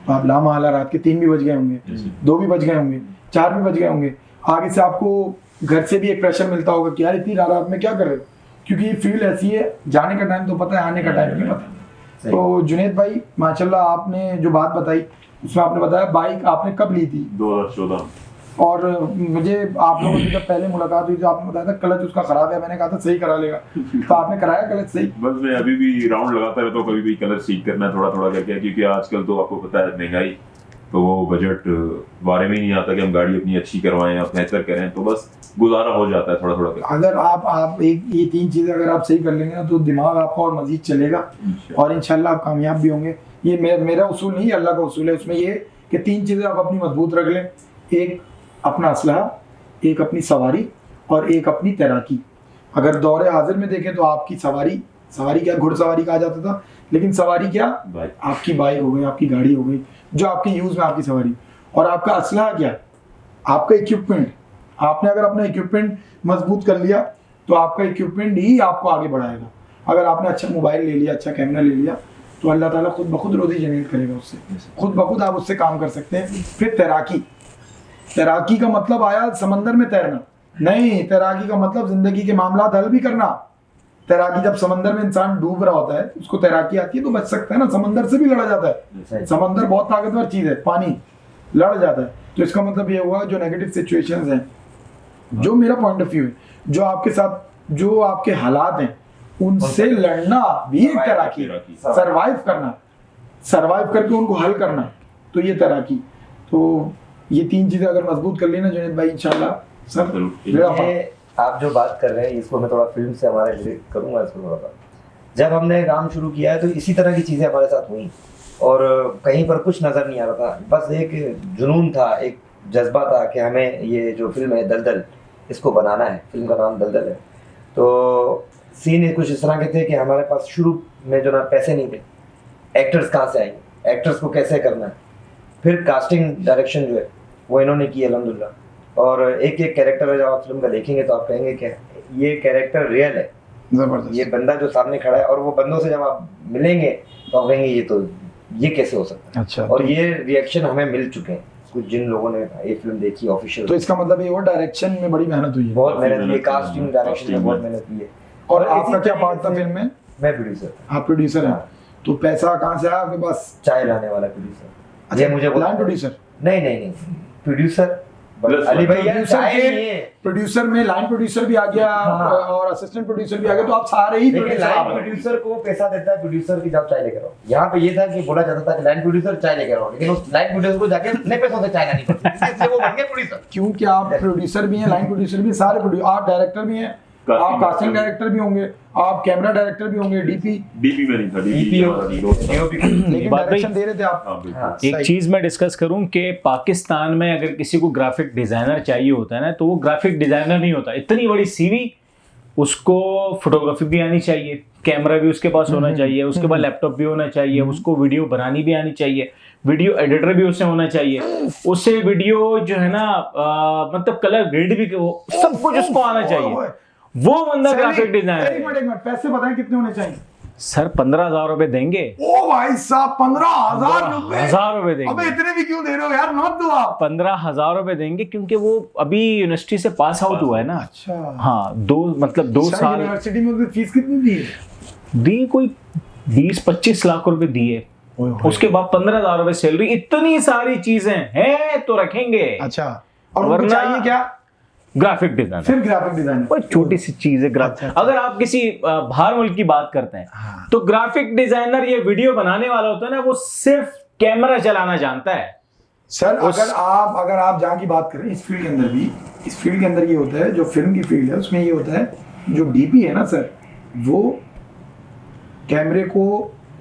तो आप लामाला रात के 3 भी बज गए होंगे, 2 भी बज गए होंगे, 4 भी बज गए होंगे, आगे से आपको घर से भी एक प्रेशर मिलता होगा कि यार इतनी रात में क्या कर रहे हो, क्योंकि ये फील्ड ऐसी है, जाने का टाइम तो पता है, आने का टाइम नहीं पता। तो जुनैद भाई माशाल्लाह आपने जो बात बताई उसमें आपने बताया बाइक आपने कब ली थी? 2014। और मुझे आप लोगों से जब पहले मुलाकात हुई तो आपने बताया था क्लच उसका खराब है, मैंने कहा था सही करा लेगा, तो आपने कराया क्लच सही? बस मैं अभी भी राउंड लगाता रहता हूँ, कभी भी कलर सीख करना थोड़ा थोड़ा करके, क्योंकि आजकल तो आपको पता है महंगाई, तो वो बजट बारे में ही नहीं आता कि हम गाड़ी अपनी अच्छी करवाएं या बेहतर करें, तो बस गुजारा हो जाता है थोड़ा थोड़ा करके। अगर आप एक ये 3 चीजें अगर आप सही कर लेंगे ना तो दिमाग आपका और मजीद चलेगा और इंशाल्लाह आप कामयाब भी होंगे। ये मेरा उसूल नहीं, अल्लाह का उसूल है, उसमें ये कि 3 चीजें आप अपनी मजबूत रख लें, एक अपना असलहा, एक अपनी सवारी और एक अपनी तैराकी। अगर दौरे हाजिर में देखें तो आपकी सवारी क्या घुड़सवारी कहा जाता था, लेकिन सवारी क्या आपकी बाइक हो गई, आपकी गाड़ी हो गई, जो आपके यूज में आपकी सवारी। और आपका असलहा क्या, आपका इक्विपमेंट। आपने अगर अपना इक्विपमेंट मजबूत कर लिया तो आपका इक्विपमेंट ही आपको आगे बढ़ाएगा। अगर आपने अच्छा मोबाइल ले लिया, अच्छा कैमरा ले लिया, तो अल्लाह ताला खुद ब खुद रोज़ी जनरेट करेगा उससे, खुद ब खुद आप उससे काम कर सकते हैं। फिर तैराकी का मतलब आया समंदर में तैरना नहीं, तैराकी का मतलब जिंदगी के मामलात हल भी करना। तैराकी जब समंदर में इंसान डूब रहा होता है उसको तैराकी आती है तो बच सकता है ना, समंदर से भी लड़ा जाता है, समंदर बहुत ताकतवर चीज है, पानी लड़ जाता है। तो इसका मतलब ये हुआ जो नेगेटिव सिचुएशंस हैं, जो मेरा पॉइंट ऑफ व्यू है, जो आपके साथ जो आपके हालात हैं उनसे लड़ना भी एक तैराकी, सरवाइव करके उनको हल करना, तो ये तैराकी। तो ये 3 चीजें अगर मजबूत कर लेना जुनैद भाई इंशाल्लाह सब। ये आप जो बात कर रहे हैं इसको मैं थोड़ा फिल्म से हमारे रिलेट करूंगा इसको थोड़ा सा। जब हमने काम शुरू किया है तो इसी तरह की चीज़ें हमारे साथ हुई और कहीं पर कुछ नज़र नहीं आ रहा था, बस एक जुनून था, एक जज्बा था कि हमें ये जो फिल्म है दलदल इसको बनाना है। फिल्म का नाम दलदल है। तो सीन कुछ इस तरह के थे कि हमारे पास शुरू में जो ना पैसे नहीं थे, एक्टर्स कहाँ से आएंगे, एक्टर्स को कैसे करना है। फिर कास्टिंग डायरेक्शन जो है वो इन्होंने की अल्हम्दुलिल्लाह, और एक एक कैरेक्टर है जब आप फिल्म का देखेंगे तो आप कहेंगे कि ये कैरेक्टर रियल है, जबरदस्त। ये बंदा जो सामने खड़ा है, और वो बंदों से जब आप मिलेंगे तो आप कहेंगे ये कैसे हो सकता है। अच्छा, और ये रिएक्शन हमें मिल चुके हैं कुछ जिन लोगों ने ये फिल्म देखी ऑफिशियल। तो इसका मतलब ये वो डायरेक्शन में बड़ी मेहनत हुई है, बहुत मेहनत हुई है, कास्टिंग डायरेक्शन में बहुत मेहनत हुई है। और आपका क्या पार्ट था फिल्म में? मैं प्रोड्यूसर। आप प्रोड्यूसर हैं, तो पैसा कहाँ से आया आपके पास? चाय लाने वाला प्रोड्यूसर। अच्छा, ये मुझे लाइन प्रोड्यूसर? नहीं प्रोड्यूसर अली भाई यार, प्रोड्यूसर में लाइन प्रोड्यूसर भी आ गया और असिस्टेंट प्रोड्यूसर भी आ गया, तो आप सारे ही लाइन प्रोड्यूसर को पैसा देता है प्रोड्यूसर की, जाओ चाय लेकर आओ। यहाँ पे ये था कि बोला जाता था कि लाइन प्रोड्यूसर चाय लेकर आओ, लेकिन उस लाइन प्रोड्यूसर को जाके अपने पैसों से चाय लानी पड़ती, इसलिए वो बन गए प्रोड्यूसर। क्योंकि आप प्रोड्यूसर भी हैं, लाइन प्रोड्यूसर भी, सारे प्रोड्यूसर, आप डायरेक्टर भी हैं, आप कास्टिंग डायरेक्टर भी होंगे, आप कैमरा डायरेक्टर भी होंगे, डीपी में नहीं था, लेकिन डायरेक्शन दे रहे थे आप। एक चीज मैं डिस्कस करूं कि पाकिस्तान में अगर किसी को ग्राफिक डिजाइनर चाहिए होता है ना, तो वो ग्राफिक डिजाइनर नहीं होता। इतनी बड़ी सीवी, उसको फोटोग्राफी भी आनी चाहिए, कैमरा भी उसके पास होना चाहिए, उसके बाद लैपटॉप भी होना चाहिए, उसको वीडियो बनानी भी आनी चाहिए, वीडियो एडिटर भी उससे होना चाहिए, उससे वीडियो जो है ना मतलब कलर ग्रेड भी सब कुछ उसको आना चाहिए, वो बंदा ग्राफिक डिजाइनर। एक मिनट पैसे बताएं कितने होने चाहिए सर 15,000 रुपए देंगे। ओ भाई साहब 15,000 रुपए, 15,000 रुपए देंगे। अबे इतने भी क्यों दे रहे हो यार, मत दो आप। 15,000 रुपए देंगे क्योंकि वो अभी यूनिवर्सिटी से पास आउट हुआ है ना। अच्छा हाँ, 2 साल यूनिवर्सिटी में फीस कितनी दी है? दी कोई 20-25 लाख रुपए दिए, उसके बाद 15,000 रुपए सैलरी। इतनी सारी चीजें हैं तो रखेंगे। अच्छा, और उनको चाहिए क्या? Graphic designer. सिर्फ ग्राफिक डिजाइनर, कोई छोटी सी चीज है ग्राफिक। अच्छा। अगर आप किसी बाहर मुल्क की बात करते हैं तो ग्राफिक डिजाइनर ये वीडियो बनाने वाला होता है ना, वो सिर्फ कैमरा चलाना जानता है। सर अगर आप जहाँ की बात करें इस फील्ड के अंदर भी, इस फील्ड के अंदर ये होता है, जो फिल्म की फील्ड है उसमें ये होता है, जो डीपी है ना सर, वो कैमरे को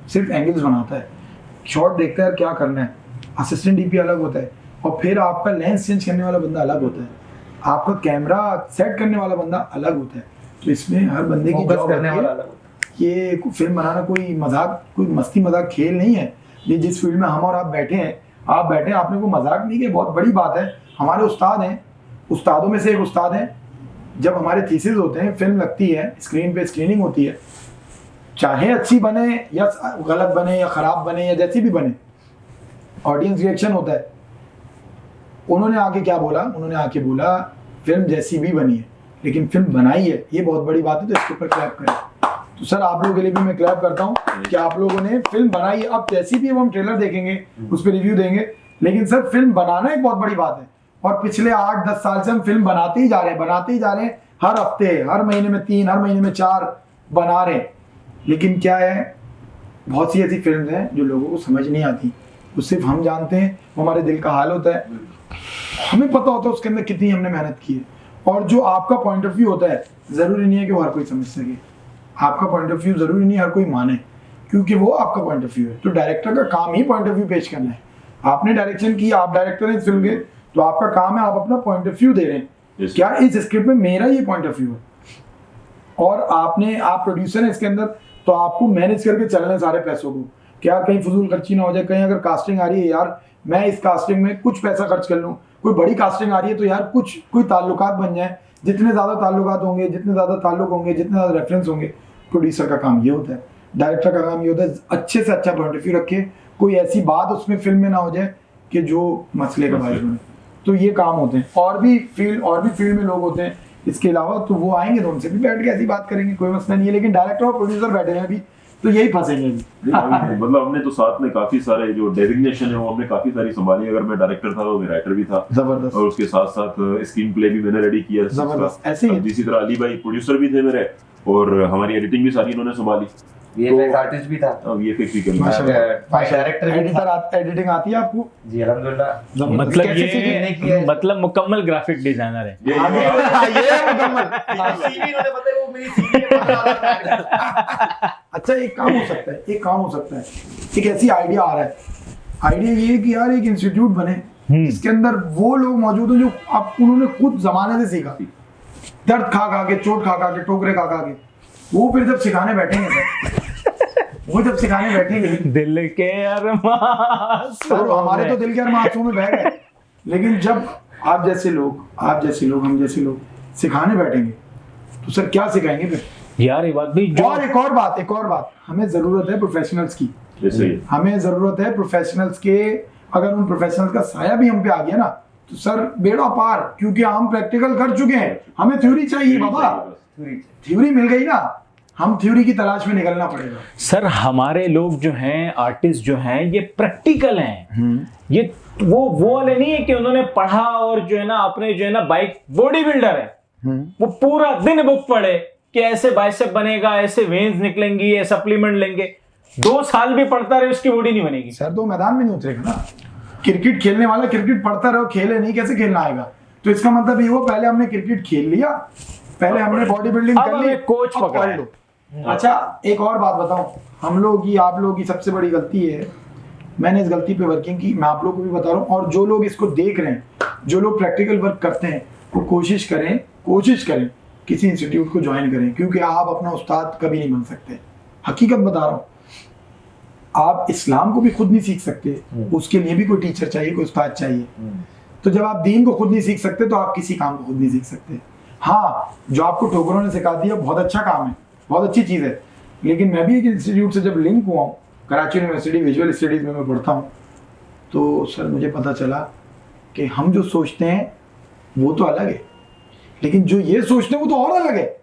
सिर्फ एंगल्स बनाता है, शॉट देखता है क्या करना है। असिस्टेंट डीपी अलग होता है, और फिर आपका लेंस चेंज करने वाला बंदा अलग होता है, आपका कैमरा सेट करने वाला बंदा अलग होता है। तो इसमें हर बंदे की जॉब करने वाला अलग होता है। ये फिल्म बनाना कोई मजाक, कोई मस्ती मजाक खेल नहीं है। ये जिस फील्ड में हम और आप बैठे हैं, आपने को मजाक नहीं किया, बहुत बड़ी बात है। हमारे उस्ताद हैं, उस्तादों में से एक उस्ताद हैं, जब हमारे थीसिस होते हैं, फिल्म लगती है, स्क्रीन पे स्क्रीनिंग होती है, चाहे अच्छी बने या गलत बने या खराब बने या जैसी भी बने, ऑडियंस रिएक्शन होता है। उन्होंने आके क्या बोला? उन्होंने आके बोला फिल्म जैसी भी बनी है लेकिन फिल्म बनाई है, ये बहुत बड़ी बात है, तो इसके ऊपर क्लैप करें। तो सर आप लोगों के लिए भी मैं क्लैप करता हूँ कि आप लोगों ने फिल्म बनाई है। अब जैसी भी हम ट्रेलर देखेंगे, उस पर रिव्यू देंगे, लेकिन सर फिल्म बनाना एक बहुत बड़ी बात है। और पिछले 8-10 साल से हम फिल्म बनाते ही जा रहे हैं, हर हफ्ते, हर महीने में 3, हर महीने में 4 बना रहे हैं। लेकिन क्या है, बहुत सी ऐसी फिल्म हैं जो लोगों को समझ नहीं आती, वो सिर्फ हम जानते हैं, वो हमारे दिल का हाल होता है, हमें पता होता है उसके अंदर कितनी हमने मेहनत की है। और जो आपका पॉइंट ऑफ व्यू होता है, जरूरी नहीं है कि वो हर कोई समझ सके, आपका पॉइंट ऑफ व्यू जरूरी नहीं हर कोई माने, क्योंकि वो आपका पॉइंट ऑफ व्यू है। तो डायरेक्टर का काम ही पॉइंट ऑफ व्यू पेश करना है। आपने डायरेक्शन की, आप डायरेक्टर हैं इस फिल्म के, तो आपका काम है आप अपना पॉइंट ऑफ व्यू दे रहे हैं, क्या इस स्क्रिप्ट में मेरा ये पॉइंट ऑफ व्यू है। और आप प्रोड्यूसर हैं इसके अंदर, तो आपको मैनेज करके चलना है सारे पैसों को, क्या कहीं फजूल खर्ची ना हो जाए। कहीं अगर कास्टिंग आ रही है, यार मैं इस कास्टिंग में कुछ पैसा खर्च कर लूँ, कोई बड़ी कास्टिंग आ रही है तो यार कोई ताल्लुकात बन जाए। जितने ज़्यादा ताल्लुकात होंगे, जितने ज़्यादा ताल्लुक होंगे, जितने ज़्यादा रेफरेंस होंगे, प्रोड्यूसर का काम ये होता है, डायरेक्टर का काम ये होता है अच्छे से अच्छा पॉइंट ऑफ व्यू रखे, कोई ऐसी बात उसमें फिल्म में ना हो जाए कि जो मसले का बायस बने। तो ये काम होते हैं। और भी फील्ड में लोग होते हैं इसके अलावा, तो वो आएंगे तो उनसे भी बैठ के ऐसी बात करेंगे, कोई मसला नहीं है। लेकिन डायरेक्टर और प्रोड्यूसर बैठे हैं अभी, तो यही फंसेंगे अभी। मतलब हमने तो साथ में काफी सारे जो डेजिग्नेशन है वो हमने काफी सारी संभाली। अगर मैं डायरेक्टर था तो मैं राइटर भी था, जबरदस्त, और उसके साथ साथ स्क्रीन प्ले भी मैंने रेडी किया। जबरदस्त, ऐसे ही इसी तरह अली भाई प्रोड्यूसर भी थे मेरे, और हमारी एडिटिंग भी सारी इन्होंने संभाली। वीएफएक्स आर्टिस्ट भी था, वीएफएक्स भी कर लिया। डायरेक्टर भी था। एडिटिंग आती है आपको? जी अल्हम्दुलिल्लाह। मतलब ये मतलब मुकम्मल ग्राफिक डिजाइनर है। ये मुकम्मल। सीवी इन्होंने पता है वो मेरी सीवी है। अच्छा, एक काम हो सकता है, एक ऐसी आइडिया आ रहा है। आइडिया ये है कि यार एक इंस्टीट्यूट बने जिसके अंदर वो लोग मौजूद हैं जो अब उन्होंने खुद जमाने से सीखा, दर्द खा के, चोट खा के, ठोकरे खा के, वो फिर जब सिखाने बैठेंगे सर, वो जब सिखाने बैठेंगे, दिल के अरमान सर हमारे तो दिल के अरमान में बह गए। लेकिन जब आप जैसे लोग, हम जैसे लोग सिखाने बैठेंगे, तो सर क्या सिखाएंगे फिर? यार ये बात भी। और एक और बात, हमें जरूरत है प्रोफेशनल्स की, हमें जरूरत है प्रोफेशनल्स के। अगर उन प्रोफेशनल्स का साया भी हम पे आ गया ना, तो सर बेड़ा पार, क्योंकि हम प्रैक्टिकल कर चुके हैं। हमें थ्योरी चाहिए बाबा, थ्योरी मिल गई ना, हम थ्योरी की तलाश में निकलना पड़ेगा। सर हमारे लोग जो हैं, आर्टिस्ट जो हैं, ये प्रैक्टिकल हैं। ये वो वाले नहीं है कि उन्होंने पढ़ा और जो है ना अपने जो है ना बाइक, बॉडी बिल्डर है, वो पूरा दिन बुक पढ़े कि ऐसे बाइसेप बनेगा, ऐसे वेन्स निकलेंगी, ये सप्लीमेंट लेंगे, 2 साल भी पढ़ता रहे उसकी बॉडी नहीं बनेगी। सर तो मैदान में नहीं उतरेगा ना। क्रिकेट खेलने वाला क्रिकेट पढ़ता रहो, खेले नहीं, कैसे खेलना आएगा? तो इसका मतलब ये हुआ पहले हमने क्रिकेट खेल लिया, पहले हमने बॉडी बिल्डिंग कर ली, कोच पकड़ लो। अच्छा एक और बात बताऊं, हम लोग की, आप लोगों की सबसे बड़ी गलती है, मैंने इस गलती पे वर्किंग की, मैं आप लोगों को भी बता रहा हूँ, और जो लोग इसको देख रहे हैं, जो लोग प्रैक्टिकल वर्क करते हैं, वो कोशिश करें किसी इंस्टीट्यूट को ज्वाइन करें, क्योंकि आप अपना उस्ताद कभी नहीं बन सकते। हकीकत बता रहा हूँ, आप इस्लाम को भी खुद नहीं सीख सकते, उसके लिए भी कोई टीचर चाहिए, कोई उस्ताद चाहिए। तो जब आप दीन को खुद नहीं सीख सकते तो आप किसी काम को खुद नहीं सीख सकते। हाँ, जो आपको ठोकरों ने सिखा दिया बहुत अच्छा काम है, बहुत अच्छी चीज़ है, लेकिन मैं भी एक इंस्टीट्यूट से जब लिंक हुआ हूँ, कराची यूनिवर्सिटी विजुअल स्टडीज़ में मैं पढ़ता हूँ, तो सर मुझे पता चला कि हम जो सोचते हैं वो तो अलग है, लेकिन जो ये सोचते हैं वो तो और अलग है।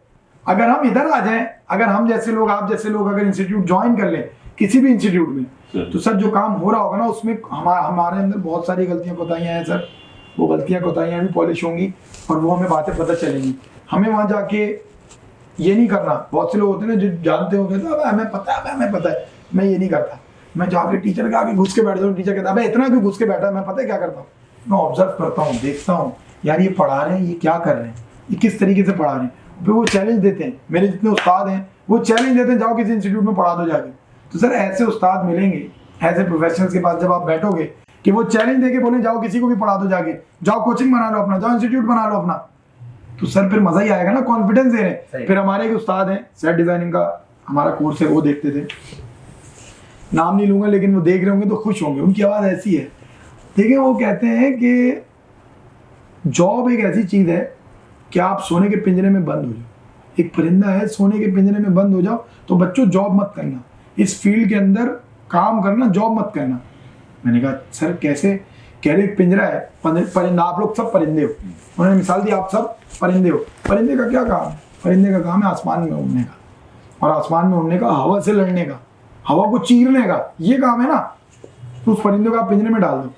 अगर हम इधर आ जाएं, अगर हम जैसे लोग, आप जैसे लोग अगर इंस्टीट्यूट ज्वाइन कर लें किसी भी इंस्टीट्यूट में, तो सर जो काम हो रहा होगा ना उसमें हमारे अंदर बहुत सारी गलतियां कोताहियां हैं सर, वो गलतियां कोताहियां भी पॉलिश होंगी और वो हमें बातें पता चलेंगी। हमें वहाँ जाके ये नहीं करना, बहुत से लोग होते हैं ना जो जानते हो कहते हैं हमें पता है, हमें पता है। मैं ये नहीं करता, मैं जाके टीचर के आगे घुस के बैठ जाऊँ, टीचर कहता है इतना क्यों घुस के बैठा है, मैं पता है क्या करता हूँ, मैं ऑब्जर्व करता हूँ, देखता हूँ यार ये पढ़ा रहे हैं, ये क्या कर रहे हैं, ये किस तरीके से पढ़ा रहे हैं। फिर वो चैलेंज देते हैं, मेरे जितने उस्ताद हैं वो चैलेंज देते हैं, जाओ किसी इंस्टीट्यूट में पढ़ा दो जाके। तो सर ऐसे उस्ताद मिलेंगे, ऐसे प्रोफेशनल्स के पास जब आप बैठोगे कि वो चैलेंज देके बोले जाओ किसी को भी पढ़ा दो जाके, जाओ कोचिंग बना लो अपना, जाओ इंस्टीट्यूट बना लो अपना, तो सर फिर मजा ही आएगा ना, कॉन्फिडेंस दे रहे हैं। फिर हमारे एक उस्ताद हैं, सेट डिजाइनिंग का हमारा कोर्स है, वो देखते थे, नाम नहीं लूंगा लेकिन वो देख रहे होंगे तो खुश होंगे, उनकी आवाज़ ऐसी है। देखिए वो कहते हैं कि जॉब एक ऐसी चीज़ है कि आप सोने के पिंजरे में बंद हो जाओ, एक परिंदा है सोने के पिंजरे में बंद हो जाओ, तो बच्चों जॉब मत करना, इस फील्ड के अंदर काम करना, जॉब मत करना। मैंने कहा सर कैसे? कह रहे एक पिंजरा है, परिंदा, आप लोग सब परिंदे हो। उन्होंने मिसाल दी आप सब परिंदे हो, परिंदे का क्या काम है? परिंदे का काम है आसमान में उड़ने का, और आसमान में उड़ने का हवा से लड़ने का, हवा को चीरने का, ये काम है ना। तो उस परिंदे को आप पिंजरे में डाल दो,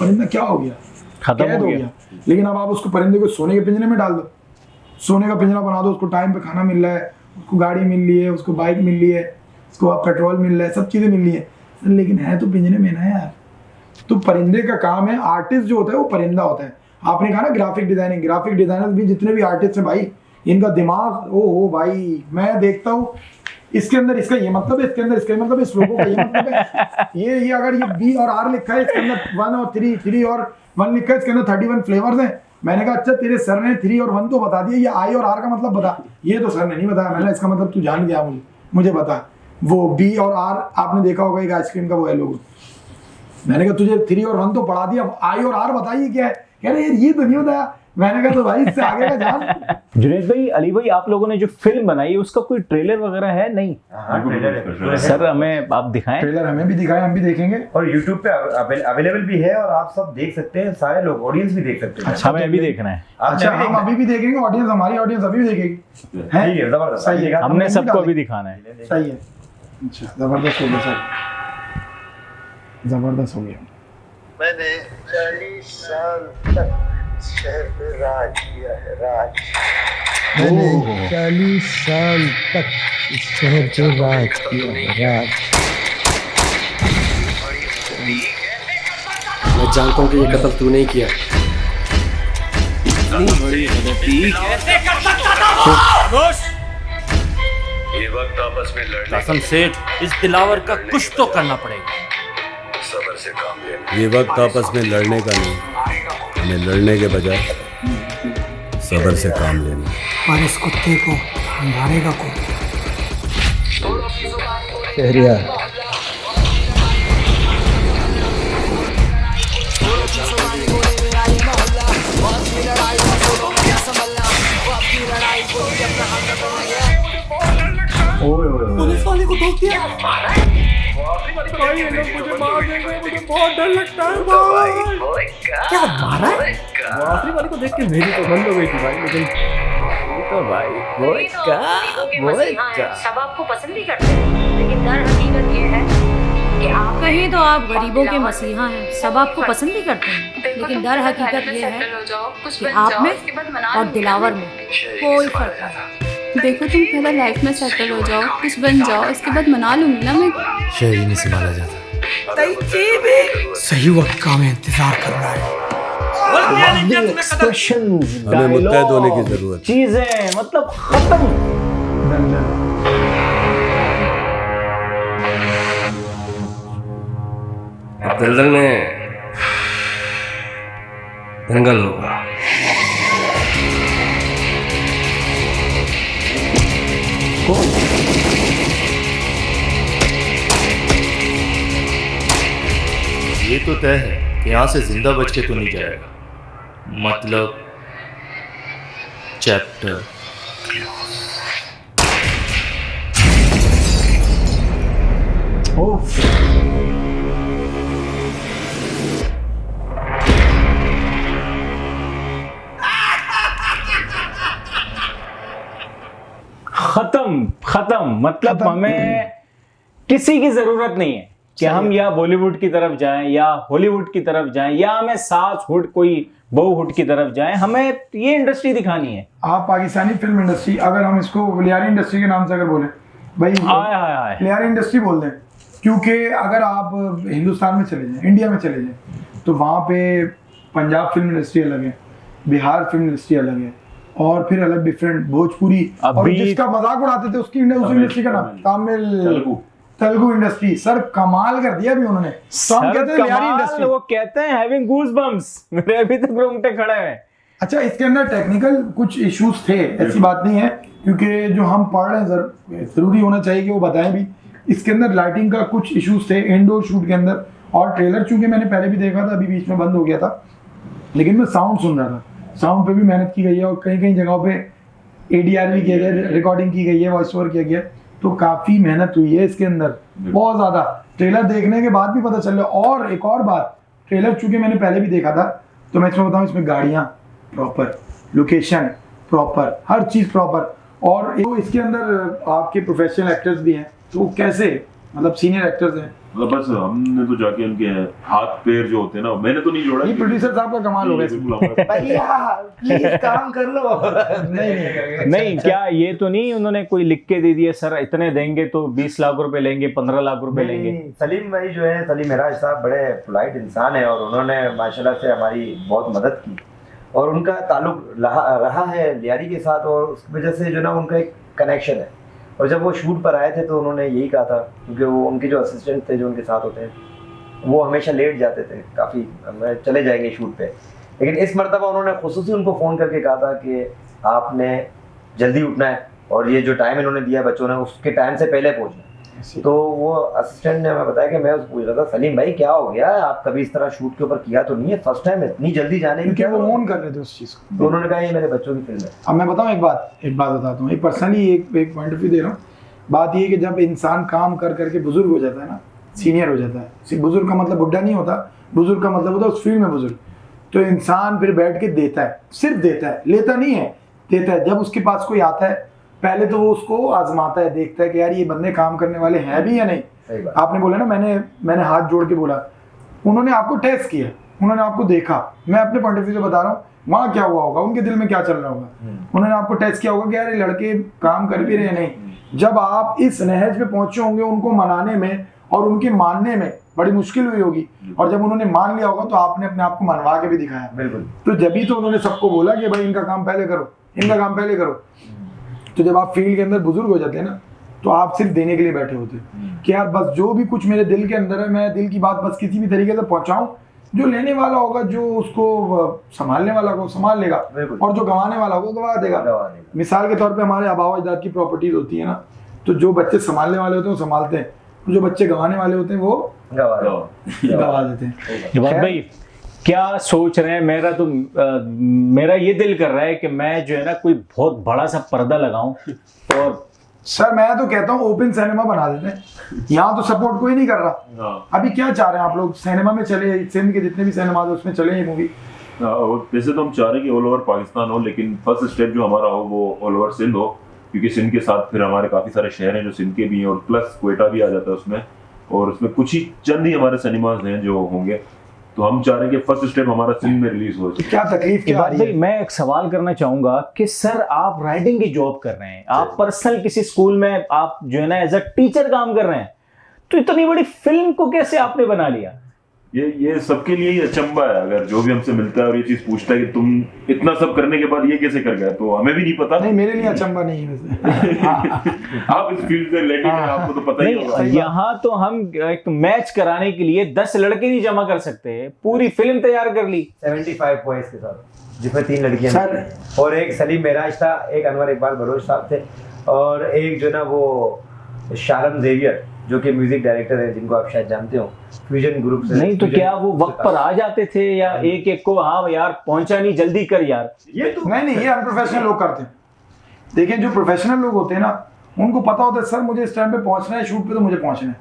परिंदा क्या हो गया? खत्म हो गया। लेकिन अब आप उसको परिंदे को सोने के पिंजरे में डाल दो, सोने का पिंजरा बना दो, उसको टाइम पे खाना मिल रहा है, उसको गाड़ी मिल रही है, उसको बाइक मिल रही है, उसको पेट्रोल मिल रहा है, सब चीज़ें मिल रही है, लेकिन है तो पिंजरे में ना यार। तो परिंदे का काम है, आर्टिस्ट जो होता है वो परिंदा होता है। आपने कहा ना ग्राफिक डिजाइनिंग, ग्राफिक डिजाइनर्स भी जितने भी आर्टिस्ट हैं भाई, इनका दिमाग ओ भाई, मैं देखता हूँ इसके अंदर इसका ये मतलब है, इसके अंदर इसका मतलब है, इस लोगों का ये मतलब है, ये अगर ये बी और आर लिखा है, इसके अंदर 1 और 3 और 1 लिखा है, इसके अंदर 31 फ्लेवर्स हैं। मैंने कहा अच्छा तेरे सर ने 3 और 1 तो बता दिया, ये आई और आर का मतलब बता, ये तो सर ने नहीं बताया। मैंने इसका मतलब तू जान गया, मुझे बता। वो बी और आर आपने देखा होगा एक आइसक्रीम का वो है लोगो, मैंने कहा तुझे 3 और 1 तो पढ़ा दिया, आई और आर बताइए क्या है? कह रहे यार ये तो नहीं बताया। मैंने कहा तो भाई इससे आगे का जान। जुनैद भाई, अली भाई, आप लोगों ने जो फिल्म बनाई है उसका कोई ट्रेलर वगैरह है? नहीं ट्रेलर है सर, हमें आप दिखाएं। ट्रेलर हमें भी दिखाएं, हम भी देखेंगे, और YouTube पे अवेलेबल भी है, और आप सब देख सकते हैं, सारे लोग, ऑडियंस भी देख सकते हैं। अच्छा, हमें अभी देखना है। अच्छा हम अभी भी देखेंगे, ऑडियंस, हमारी ऑडियंस अभी भी देखेगी। है जबरदस्त, सही है, हमने सबको अभी दिखाना है। सही है। अच्छा जबरदस्त हो गया सर, जबरदस्त हो गया। मैंने 40 साल तक शहर पे राज किया है, राज। मैंने 40 साल तक इस शहर पे राज किया है, राज। मैं जानता हूँ कि ये कत्ल तूने ही किया। ये वक्त आपस में लड़ने कसम सेठ, इस दिलावर का कुछ तो करना पड़ेगा। सब्र से काम लेना। ये वक्त आपस में लड़ने का नहीं, हमें लड़ने के बजाय सब्र से काम लेना। और इस कुत्ते को मारेगा कौन? शहरियार, पुलिस वाले को ठोक दिया भाई, ये लोग मुझे मार देंगे, मुझे बहुत डर लगता है भाई। क्या मारा है? आखिरी वाले को देख के मेरी तो बंद हो गई थी भाई, लेकिन तो भाई सब आपको पसंद भी करते हैं, लेकिन दर हकीकत ये है कि आप कहीं तो आप गरीबों के मसीहा हैं, सब आपको पसंद भी करते हैं, लेकिन दर हकीकत ये है कि आप में और दिलावर में कोई फर्क नहीं। देखो तुम पहले लाइफ में सेटल हो जाओ, कुछ बन जाओ, इसके बाद मना लूंगी ना मैं। शहरी नहीं संभाला जाता। सही वक्त का हमें इंतजार कर रहा है। एक्सप्रेशंस, हमें मुत्तहद होने की जरूरत है। चीजें मतलब खत्म। दलदल में दंगल होगा। ये तो तय है कि यहाँ से जिंदा बच के तो नहीं जाएगा। मतलब चैप्टर खत्म मतलब हमें किसी की जरूरत नहीं है कि हम या बॉलीवुड की तरफ जाएं या हॉलीवुड की तरफ जाएं या हमें सास हुड कोई बहूहुड की तरफ जाएं, हमें ये इंडस्ट्री दिखानी है। आप पाकिस्तानी फिल्म इंडस्ट्री, अगर हम इसको लियारी इंडस्ट्री के नाम से अगर बोले भाई, लियारी इंडस्ट्री बोल दें, क्योंकि अगर आप हिंदुस्तान में चले जाएं, इंडिया में चले जाएं, तो वहाँ पे पंजाब फिल्म इंडस्ट्री अलग है, बिहार फिल्म इंडस्ट्री अलग है, और फिर अलग डिफरेंट भोजपुरी, और जिसका मजाक उड़ाते थे उसकी उस इंडस्ट्री का नाम तमिल तेलुगु इंडस्ट्री। सर कमाल कर दिया अभी उन्होंने, तो हम कहते हैं लियारी इंडस्ट्री, वो कहते हैं हैविंग गूज़बम्प्स, मेरे अभी तक रोंगटे खड़े हैं। अच्छा, इसके अंदर टेक्निकल कुछ इश्यूज थे, ऐसी बात नहीं है, क्योंकि जो हम पढ़ रहे हैं सर जरूरी होना चाहिए कि वो बताएं भी। इसके अंदर लाइटिंग का कुछ इश्यूज थे इंडोर शूट के अंदर, और ट्रेलर चूंकि मैंने पहले भी देखा था, अभी बीच में बंद हो गया था, लेकिन मैं साउंड सुन रहा था, साउंड पे भी मेहनत की गई है, और कई कई जगहों पे ADR भी किया गया, रिकॉर्डिंग की गई है, वॉइस ओवर किया गया, तो काफ़ी मेहनत हुई है इसके अंदर, बहुत ज़्यादा। ट्रेलर देखने के बाद भी पता चल रहा है। और एक और बात, ट्रेलर चूंकि मैंने पहले भी देखा था, तो मैं इसमें बताऊँ, इसमें गाड़ियाँ प्रॉपर, लोकेशन प्रॉपर, हर चीज़ प्रॉपर, और तो इसके अंदर आपके प्रोफेशनल एक्टर्स भी हैं, तो कैसे, मतलब सीनियर एक्टर्स हैं, मतलब बस हमने तो जाके उनके हाथ पैर जो होते हैं ना, मैंने तो नहीं जोड़ा। ये प्रोड्यूसर साहब का कमाल हो गया, भैया प्लीज काम कर लो। नहीं क्या ये तो नहीं उन्होंने कोई लिख के दे दिया सर इतने देंगे तो 20 लाख रुपए लेंगे, 15 लाख रुपए लेंगे? सलीम भाई जो है, सलीम मेराज साहब बड़े पोलाइट इंसान है, और उन्होंने माशाल्लाह से हमारी बहुत मदद की, और उनका ताल्लुक रहा है लियारी के साथ, और उस वजह से जो ना उनका एक कनेक्शन है। और जब वो शूट पर आए थे तो उन्होंने यही कहा था, क्योंकि वो उनके जो असिस्टेंट थे जो उनके साथ होते हैं, वो हमेशा लेट जाते थे, काफ़ी चले जाएंगे शूट पे, लेकिन इस मरतबा उन्होंने खुसूसी उनको फ़ोन करके कहा था कि आपने जल्दी उठना है, और ये जो टाइम इन्होंने दिया बच्चों ने उसके टाइम से पहले पहुँचना। तो वो असिस्टेंट ने हमें बताया कि मैं उसको पूछ रहा था, सलीम भाई क्या हो गया, आप कभी इस तरह शूट के ऊपर किया तो नहीं है, फर्स्ट टाइम इतनी जल्दी जाने की? क्या वो ओन कर रहे थे उस चीज़ को? तो उन्होंने कहा ये मेरे बच्चों की फिल्म है। अब मैं बताऊँ एक बात बताता हूँ, एक पर्सनली एक पॉइंट ऑफ व्यू दे रहा हूँ। बात ये है कि जब इंसान काम कर करके बुजुर्ग हो जाता है ना, सीनियर हो जाता है, बुजुर्ग का मतलब बुढ़ा नहीं होता, बुजुर्ग का मतलब होता है उस फील्ड में बुजुर्ग, तो इंसान फिर बैठ के देता है, सिर्फ देता है, लेता नहीं है, देता है। जब उसके पास कोई आता है, पहले तो वो उसको आजमाता है, देखता है कि यार ये बंदे काम करने वाले हैं भी या नहीं। आपने बोला ना, मैंने हाथ जोड़ के बोला, उन्होंने आपको टेस्ट किया, उन्होंने आपको देखा, मैं अपने पॉइंट ऑफ व्यू से बता रहा हूँ, वहाँ क्या हुआ होगा, उनके दिल में क्या चल रहा होगा, उन्होंने आपको टेस्ट किया होगा कि यार ये लड़के काम कर भी रहे नहीं। जब आप इस नहज पे पहुंचे होंगे, उनको मनाने में और उनके मानने में बड़ी मुश्किल हुई होगी, और जब उन्होंने मान लिया होगा तो आपने अपने आप को मनवा के भी दिखाया। बिल्कुल। तो जब ही तो उन्होंने सबको बोला कि भाई इनका काम पहले करो, इनका काम पहले करो। तो जब आप फील्ड के अंदर बुजुर्ग हो जाते हैं ना, तो आप सिर्फ देने के लिए बैठे होते हैं कि यार बस जो भी कुछ मेरे दिल के अंदर है, मैं दिल की बात बस किसी भी तरीके से पहुंचाऊं, जो लेने वाला होगा, जो उसको संभालने वाला को संभाल लेगा, और जो गंवाने वाला होगा गंवा देगा। मिसाल के तौर पे हमारे आबा अजदाद की प्रॉपर्टीज होती है ना, तो जो बच्चे संभालने वाले होते हैं वो संभालते हैं, जो बच्चे गंवाने वाले होते हैं वो गंवा देते हैं। भाई क्या सोच रहे हैं? मेरा ये दिल कर रहा है कि मैं जो है ना कोई बहुत बड़ा सा पर्दा लगाऊं, और सर मैं तो कहता हूँ ओपन सिनेमा बना देते हैं, यहाँ तो सपोर्ट कोई नहीं कर रहा। अभी क्या चाह रहे हैं आप लोग, सिनेमा में चले, सिंध के जितने भी सिनेमा है उसमें चले ये मूवी? वैसे तो हम चाह रहे हैं कि ऑल ओवर पाकिस्तान हो, लेकिन फर्स्ट स्टेप जो हमारा हो वो ऑल ओवर सिंध हो, क्योंकि सिंध के साथ फिर हमारे काफ़ी सारे शहर हैं जो सिंध के भी हैं, और प्लस क्वेटा भी आ जाता है उसमें, और उसमें कुछ ही चंद ही हमारे सिनेमाज हैं जो होंगे। तो हम चाह रहे हैं कि फर्स्ट स्टेप हमारा सिंध में रिलीज हो। क्या तकलीफ क्या आ रही है? मैं एक सवाल करना चाहूंगा कि सर आप राइटिंग की जॉब कर रहे हैं, आप पर्सनल किसी स्कूल में आप जो है ना एज अ टीचर काम कर रहे हैं, तो इतनी बड़ी फिल्म को कैसे आपने बना लिया? ये सबके लिए ही अचंबा है, अगर जो भी हमसे मिलता है और ये चीज पूछता है कि तुम इतना सब करने के बाद ये कैसे कर गए, तो हमें भी नहीं पता। नहीं मेरे लिए अचंबा नहीं है। आप इस फील्ड से रिलेटेड हैं, आपको तो पता ही होगा। यहाँ तो हम एक मैच कराने के लिए 10 लड़के नहीं जमा कर सकते, पूरी फिल्म तैयार कर ली 75 बॉयज के साथ, जिसमें 3 लड़कियां और एक सलीम मेराज था, एक अनवर इकबाल बलोच साहब थे, और एक जो ना वो शालम जेवियर जो कि म्यूजिक डायरेक्टर है, जिनको आप शायद जानते हो, फ्यूजन ग्रुप से। नहीं तो क्या वो वक्त पर आ जाते थे या एक एक को हाँ यार पहुंचा नहीं जल्दी कर यार? ये तो नहीं, ये अनप्रोफेशनल लोग करते हैं। देखिए जो प्रोफेशनल लोग होते हैं ना, उनको पता होता है सर मुझे इस टाइम पे पहुंचना है, शूट पे तो मुझे पहुंचना है।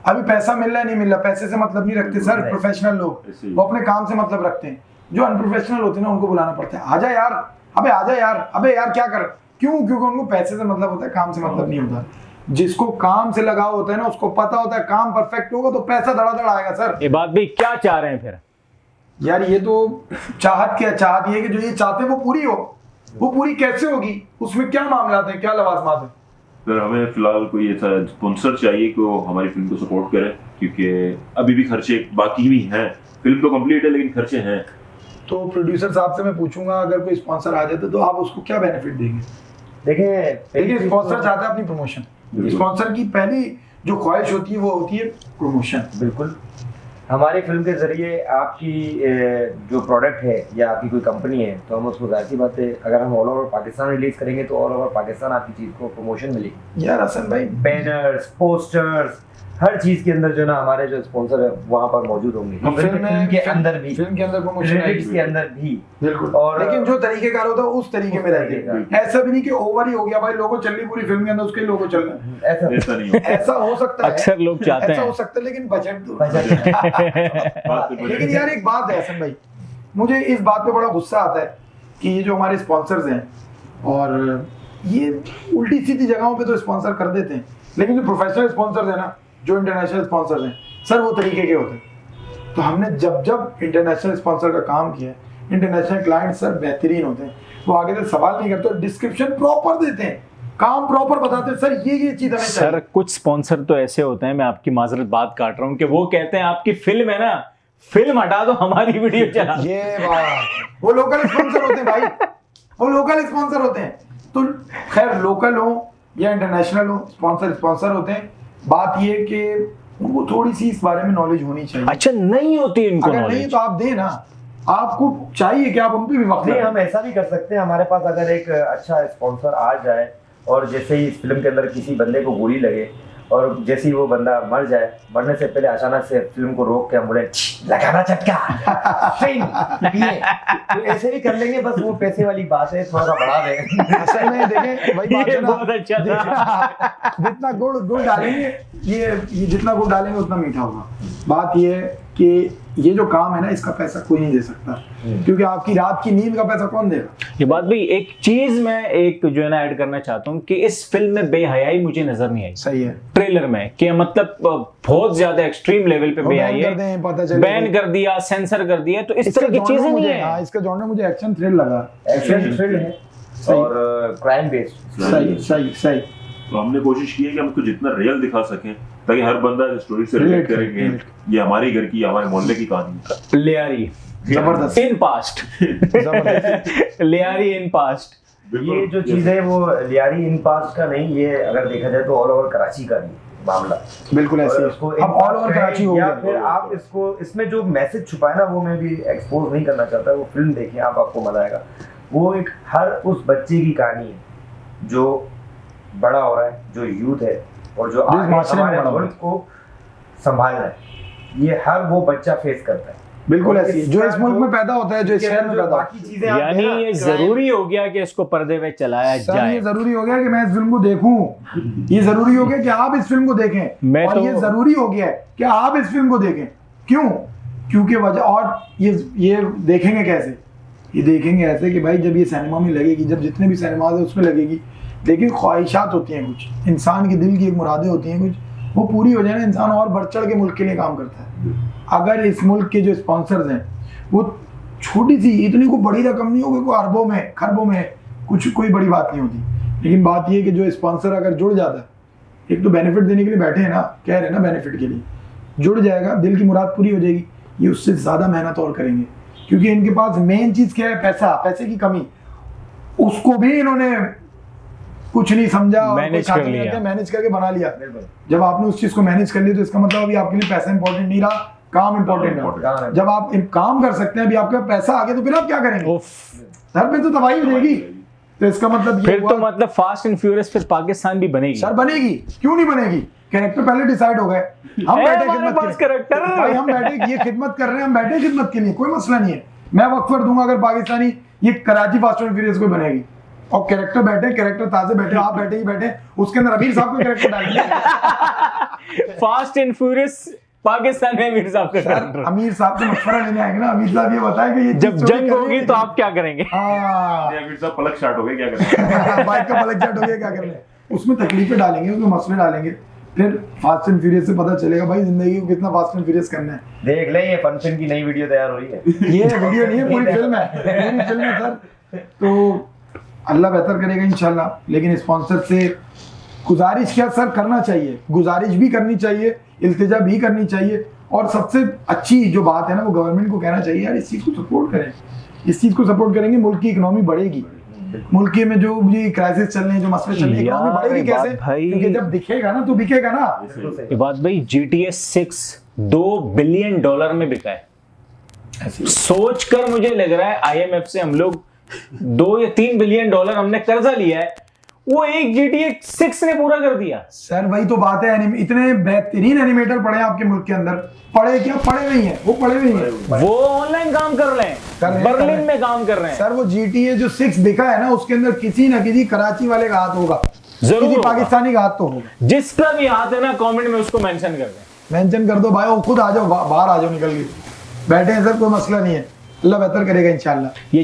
अभी पैसा मिल रहा है नहीं मिल रहा, पैसे से मतलब नहीं रखते सर प्रोफेशनल लोग, वो अपने काम से मतलब रखते हैं। जो अनप्रोफेशनल होते हैं ना, उनको बुलाना पड़ता है, आजा यार, अबे आजा यार, अबे यार क्या कर, क्यों? क्योंकि उनको पैसे से मतलब होता है, काम से मतलब नहीं होता। जिसको काम से लगाव होता है ना, उसको पता होता है काम परफेक्ट होगा तो पैसा धड़ाधड़ आएगा सर। ये बात भी क्या चाह रहे हैं फिर यार? ये तो चाहत क्या, चाहत ये कि जो ये चाहते हैं वो पूरी हो। वो पूरी कैसे होगी, उसमें क्या मामला है, क्या लवाजमात है? सर हमें फिलहाल कोई ऐसा स्पॉन्सर चाहिए कि वो हमारी फिल्म को सपोर्ट करे, क्योंकि अभी भी खर्चे बाकी भी हैं। फिल्म तो कंप्लीट है लेकिन खर्चे हैं। तो प्रोड्यूसर साहब से मैं पूछूंगा अगर कोई स्पॉन्सर आ जाता तो आप उसको क्या बेनिफिट देंगे? देखिए स्पॉन्सर चाहता है अपनी प्रमोशन। स्पॉन्सर की पहली जो ख्वाहिश होती है वो होती है प्रमोशन। बिल्कुल। हमारी फिल्म के जरिए आपकी जो प्रोडक्ट है या आपकी कोई कंपनी है, तो हम उसको जाहिर सी बात है अगर हम ऑल ओवर पाकिस्तान रिलीज करेंगे तो ऑल ओवर पाकिस्तान आपकी चीज़ को प्रमोशन मिलेगी। यार हसन भाई, बैनर्स, पोस्टर्स, हर चीज के अंदर जो ना हमारे जो स्पॉन्सर है वहाँ पर मौजूद होंगे। फिल्म के अंदर भी, फिल्म के अंदर प्रमोशन के अंदर भी बिल्कुल। और लेकिन जो तरीकेकार होता है उस तरीके में रहते। ऐसा भी नहीं कि ओवर ही हो गया भाई, लोगो चल रही पूरी फिल्म के अंदर, उसके लोगो चल रहा है, ऐसा नहीं होता। ऐसा हो सकता है, अक्सर लोग चाहते हैं, ऐसा हो सकता है, लेकिन बजट लेकिन यार एक बात है हसन भाई, मुझे इस बात पे बड़ा गुस्सा आता है कि ये जो हमारे स्पॉन्सर्स हैं और ये उल्टी सीधी जगहों पे तो स्पॉन्सर कर देते हैं, लेकिन जो प्रोफेशनल स्पॉन्सर्स हैं ना, जो इंटरनेशनल स्पॉन्सर्स हैं सर, वो तरीके के होते हैं। तो हमने जब जब इंटरनेशनल स्पॉन्सर का काम किया, इंटरनेशनल क्लाइंट सर बेहतरीन होते हैं, वो आगे से सवाल नहीं करते, डिस्क्रिप्शन प्रॉपर देते हैं, काम प्रॉपर बताते हैं सर ये चीज हमें सर। कुछ स्पॉन्सर तो ऐसे होते हैं, मैं आपकी माजरत बात काट रहा हूँ, कि वो कहते हैं आपकी फिल्म है ना, फिल्म हटा दो हमारी वीडियो चला। ये बात वो लोकल स्पॉन्सर होते हैं भाई, वो लोकल स्पॉन्सर होते हैं। तो खैर लोकल हो या इंटरनेशनल हो, स्पॉन्सर होते हैं। बात ये कि उनको थोड़ी सी इस बारे में नॉलेज होनी चाहिए। अच्छा नहीं होती इनको अगर नहीं तो आप दें ना, आपको चाहिए कि आप उन पे भी वक्त नहीं, हम ऐसा भी कर सकते हैं। हमारे पास अगर एक अच्छा स्पॉन्सर आ जाए और जैसे ही इस फिल्म के अंदर किसी बंदे को गोली लगे और जैसे ही वो बंदा मर जाए, मरने से पहले अचानक से फिल्म को रोक के हम बोले लगाना झटका तो ऐसे भी कर लेंगे। बस वो पैसे वाली बात है, थोड़ा सा बढ़ा देंगे। असल में देखें वही बात है ना, बहुत अच्छा था। जितना गुड़ डालेंगे ये जितना गुड़ डालेंगे उतना मीठा होगा। बात ये है कि ये जो काम है ना, इसका पैसा कोई नहीं दे सकता, क्योंकि आपकी रात की नींद का पैसा कौन देगा? ये बात भी एक चीज मैं एक जो है ना ऐड करना चाहता हूँ कि इस फिल्म में बेहयाई मुझे नजर नहीं आई। सही है। ट्रेलर में कि मतलब बहुत ज्यादा एक्सट्रीम लेवल पे बेहयाई है, बैन कर दिया, सेंसर कर दिया, तो इस तरह की चीजें नहीं है। इसका जॉनर मुझे एक्शन थ्रिल लगा, एक्शन थ्रिल है और क्राइम बेस्ड। सही। तो हमने कोशिश की है कि हम उसको जितना रियल दिखा सकें ताकि हर बंदा स्टोरी से रिलेट करेंगे। ये हमारे घर की, हमारे मोहल्ले की कहानी है। लियारी जबरदस्त in past, Lyari in past. ये जो चीज है वो लियारी इन पास्ट का नहीं, ये अगर देखा जाए तो ऑल ओवर कराची का भी मामला बिल्कुल ऐसे। अब ऑल ओवर कराची हो गया। फिर आप इसको, इसमें जो मैसेज छुपा है ना, वो मैं भी एक्सपोज नहीं करना चाहता। वो फिल्म देखिए आप, आपको मजा आएगा। वो एक हर उस बच्चे की कहानी है जो बड़ा हो रहा है, जो यूथ है और जो हमारे मुल्क को संभाल रहा है। ये हर वो बच्चा फेस करता है। बिल्कुल ऐसी जो इस मुल्क में पैदा होता है, जो इस शहर में पैदा होता है। यानी ये जरूरी हो गया कि इसको पर्दे पे चलाया जाए। ये जरूरी हो गया कि मैं इस फिल्म को देखूं। ये जरूरी हो गया कि आप इस फिल्म को देखें। और ये जरूरी हो गया है कि आप इस फिल्म को देखें। क्यों? क्योंकि वजह, और ये देखेंगे कैसे? ये देखेंगे ऐसे कि भाई जब ये सिनेमा में लगेगी, जब जितने भी सिनेमाज है उसमें लगेगी, लेकिन ख्वाहिशात होती हैं कुछ, इंसान के दिल की एक मुरादें होती हैं कुछ, वो पूरी हो जाए ना, इंसान और बढ़ चढ़ के मुल्क के लिए काम करता है। अगर इस मुल्क के जो स्पॉन्सर्स हैं वो छोटी सी, इतनी कोई बड़ी रकम नहीं होगी, कोई अरबों में खरबों में, कोई बड़ी बात नहीं होती। लेकिन बात ये है कि जो स्पॉन्सर अगर जुड़ जाता है, एक तो बेनिफिट देने के लिए बैठे हैं ना, कह रहे हैं ना बेनिफिट के लिए, जुड़ जाएगा, दिल की मुराद पूरी हो जाएगी, ये उससे ज़्यादा मेहनत और करेंगे। क्योंकि इनके पास मेन चीज़ क्या है? पैसा, पैसे की कमी। उसको भी इन्होंने कुछ नहीं समझा, मैनेज करके बना लिया। जब आपने उस चीज को मैनेज कर लिया तो इसका मतलब अभी आपके लिए पैसा इंपॉर्टेंट नहीं रहा, काम इंपॉर्टेंट है। जब आप काम कर सकते हैं, अभी आपके पैसा आ गया, तो फिर आप क्या करेंगे? घर पे तो तबाही हो जाएगी। तो इसका मतलब ये फिर हुआ, तो मतलब फास्ट एंड फ्यूरियस फिर पाकिस्तान भी बनेगी। सर बनेगी, क्यों नहीं बनेगी? कैरेक्टर पहले डिसाइड हो गए, हम है बैठे हमारे खिदमत पास के लिए। कैरेक्टर। भाई हम बैठे ये खिदमत कर रहे हैं, हम बैठे खिदमत के लिए, कोई मसला नहीं है। मैं वक्त पर दूंगा अगर पाकिस्तानी ये कराची फास्ट एंड फ्यूरियस कोई बनेगी और कैरेक्टर बैठे, कैरेक्टर ताजे बैठे, आप बैठे ही बैठे, उसके अंदर अमीर साहब का कैरेक्टर डालेंगे। फास्ट एंड फ्यूरियस पाकिस्तान में अमीर साहब का सर कैरेक्टर। अमीर साहब से मशवरा लेने आएंगे ना, अमीर साहब ये बताएं कि ये जब जंग होगी तो आप क्या करेंगे? अमीर साहब पलक स्टार्ट हो गए, क्या करेंगे? बाइक का पलक चट हो गया, क्या करना है? उसमें तकलीफें डालेंगे, उसमें मसले डालेंगे, फिर फास्ट एंड फ्यूरियस से पता चलेगा भाई जिंदगी को कितना फास्ट एंड फ्यूरियस करना है। देख ले, ये फंक्शन की नई वीडियो तैयार हो रही है। ये वीडियो नहीं है, पूरी फिल्म है, पूरी फिल्म है सर। तो अल्लाह बेहतर करेगा इंशाल्लाह। लेकिन स्पॉन्सर से गुजारिश क्या सर करना चाहिए, गुजारिश भी करनी चाहिए, इल्तिजा भी करनी चाहिए, और सबसे अच्छी जो बात है ना वो गवर्नमेंट को कहना चाहिए यार इस चीज़ को सपोर्ट करें। इस चीज़ को सपोर्ट करेंगे, मुल्क की इकोनॉमी बढ़ेगी। मुल्क में जो ये क्राइसिस चल रहे हैं, जो मसले चल रहे हैं, इकोनॉमी बढ़ेगी कैसे? क्योंकि जब दिखेगा ना तो बिकेगा ना। ये बात भाई, GTA 6 $2 बिलियन में बिका है। सोचकर मुझे लग रहा है IMF से हम लोग $2 या $3 बिलियन हमने कर्जा लिया है, वो एक GTA 6 ने पूरा कर दिया। सर वही तो बात है, इतने बेहतरीन एनिमेटर पड़े हैं आपके मुल्क के अंदर, पढ़े क्या पढ़े नहीं है, वो पढ़े नहीं है, वो ऑनलाइन काम कर रहे हैं, बर्लिन में काम कर रहे हैं। सर वो GTA जो 6 बिका है ना, उसके अंदर किसी ना किसी कराची वाले का हाथ होगा, जरूर किसी होगा। पाकिस्तानी का हाथ तो होगा। जिसका भी हाथ है ना, कमेंट में उसको मेंशन कर दें, मेंशन कर दो भाई, वो खुद आ जाओ, बाहर आ जाओ निकल के, बैठे हैं सर, कोई मसला नहीं है, अल्लाह बेहतर करेगा इंशाल्लाह। ये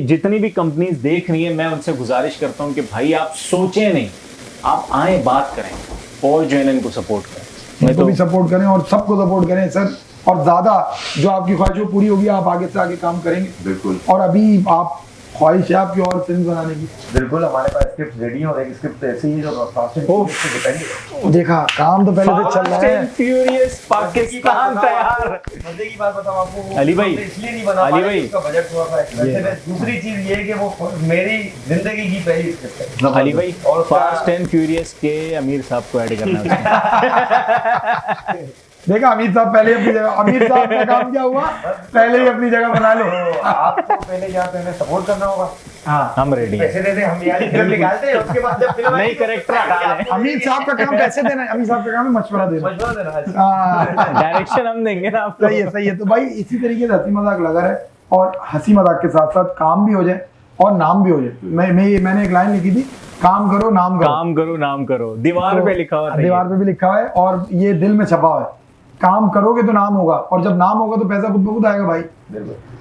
जितनी भी कंपनीज देख रही है, मैं उनसे गुजारिश करता हूं कि भाई आप सोचें नहीं, आप आए बात करें और जो है इनको सपोर्ट करें। इनको भी सपोर्ट करें और सबको सपोर्ट करें सर, और ज्यादा जो आपकी ख्वाहिश हो पूरी होगी, आप आगे से आगे काम करेंगे। बिल्कुल। और अभी आप ख्वाहिश है आपकी और फिल्म बनाने की? बिल्कुल, हमारे पास स्क्रिप्ट रेडी है और एक स्क्रिप्ट ऐसी ही जो फास्ट एंड फ्यूरियस पे डिपेंड है। देखा काम तो पहले से चल रहा है, फ्यूरियस पाकिस्तान तैयार। मजे की बात बताऊं आपको, अली भाई, इसलिए नहीं बना अली पाया भाई, उसका बजट थोड़ा सा एक्सपेंसिव है। दूसरी चीज ये है कि वो मेरी जिंदगी की पहली स्क्रिप्ट है। अली भाई, और फास्ट एंड फ्यूरियस के अमीर साहब को ऐड करना है। देखा अमीर साहब पहले अपनी जगह, अमीर साहब का काम क्या हुआ, पहले ही अपनी जगह बना लो। आपको पहले यहाँ पे हमें सपोर्ट करना होगा। हाँ, हम रेडी हैं। पैसे देते हम यार फिल्म निकालते हैं, उसके बाद जब फिल्म नई कैरेक्टर हटा लें। अमीर साहब का काम पैसे देना है, अमीर साहब का काम है मशवरा देना। डायरेक्शन हम देंगे ना आपको। सही है, सही है। तो भाई इसी तरीके से हंसी मजाक लगा रहे, और हंसी मजाक के साथ साथ काम भी हो जाए और नाम भी हो जाए। मैंने एक लाइन लिखी थी, काम करो नाम करो, काम करो नाम करो, दीवार पे लिखा हुआ है, दीवार पे भी लिखा हुआ है और ये दिल में छपा हुआ है। काम करोगे तो नाम होगा, और जब नाम होगा तो पैसा खुद ब खुद आएगा भाई।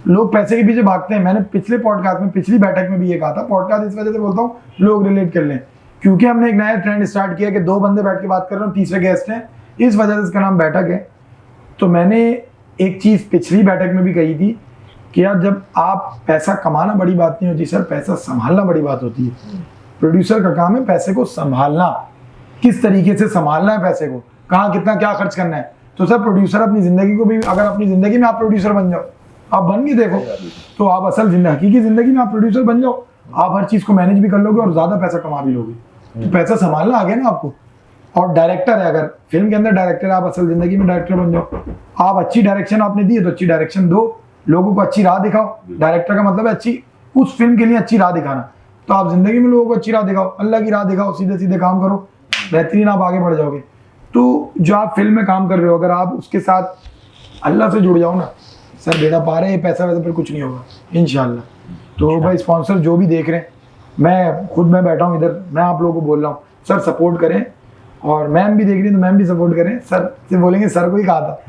लोग पैसे के पीछे भागते हैं। मैंने पिछले पॉडकास्ट में, पिछली बैठक में भी ये कहा था, पॉडकास्ट इस वजह से बोलता हूँ लोग रिलेट कर लें, क्योंकि हमने एक नया ट्रेंड स्टार्ट किया कि 2 बंदे बैठ के बात कर रहे हैं, तीसरे गेस्ट हैं, इस वजह से इसका नाम बैठक है। तो मैंने एक चीज़ पिछली बैठक में भी कही थी कि यार जब आप, पैसा कमाना बड़ी बात नहीं होती सर, पैसा संभालना बड़ी बात होती है। प्रोड्यूसर का काम है पैसे को संभालना, किस तरीके से संभालना है पैसे को, कहाँ कितना क्या खर्च करना है। तो सर प्रोड्यूसर अपनी जिंदगी को भी, अगर अपनी जिंदगी में आप प्रोड्यूसर बन जाओ, आप बन के देखो, तो आप असल हकीकी जिंदगी में आप प्रोड्यूसर बन जाओ, आप हर चीज को मैनेज भी कर लोगे और ज्यादा पैसा कमा भी लोगे। तो पैसा संभालना आ गया ना आपको। और डायरेक्टर है, अगर फिल्म के अंदर डायरेक्टर है, आप असल जिंदगी में डायरेक्टर बन जाओ। आप अच्छी डायरेक्शन आपने दी है तो अच्छी डायरेक्शन दो, लोगों को अच्छी राह दिखाओ। डायरेक्टर का मतलब है अच्छी, उस फिल्म के लिए अच्छी राह दिखाना। तो आप जिंदगी में लोगों को अच्छी राह दिखाओ, अल्लाह की राह दिखाओ, सीधे सीधे काम करो, बेहतरीन आप आगे बढ़ जाओगे। तो जो आप फिल्म में काम कर रहे हो, अगर आप उसके साथ अल्लाह से जुड़ जाओ ना सर, बेड़ा पार है, पैसा वैसा फिर कुछ नहीं होगा इंशाल्लाह। तो भाई स्पॉन्सर जो भी देख रहे हैं, मैं बैठा हूँ इधर, मैं आप लोगों को बोल रहा हूँ सर सपोर्ट करें, और मैम भी देख रही है तो मैम भी सपोर्ट करें। सर से बोलेंगे सर को ही कहा था।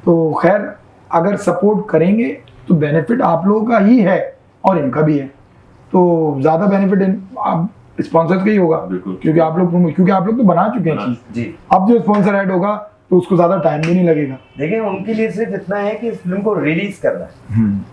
तो खैर अगर सपोर्ट करेंगे तो बेनिफिट आप लोगों का ही है और इनका भी है। तो ज़्यादा बेनिफिट स्पॉन्सर का ही होगा, क्योंकि आप लोग तो बना चुके हैं चीज। अब जो स्पॉन्सर ऐड होगा तो उसको ज्यादा टाइम भी नहीं लगेगा। देखिए उनके लिए सिर्फ इतना है कि इस फिल्म को रिलीज करना है।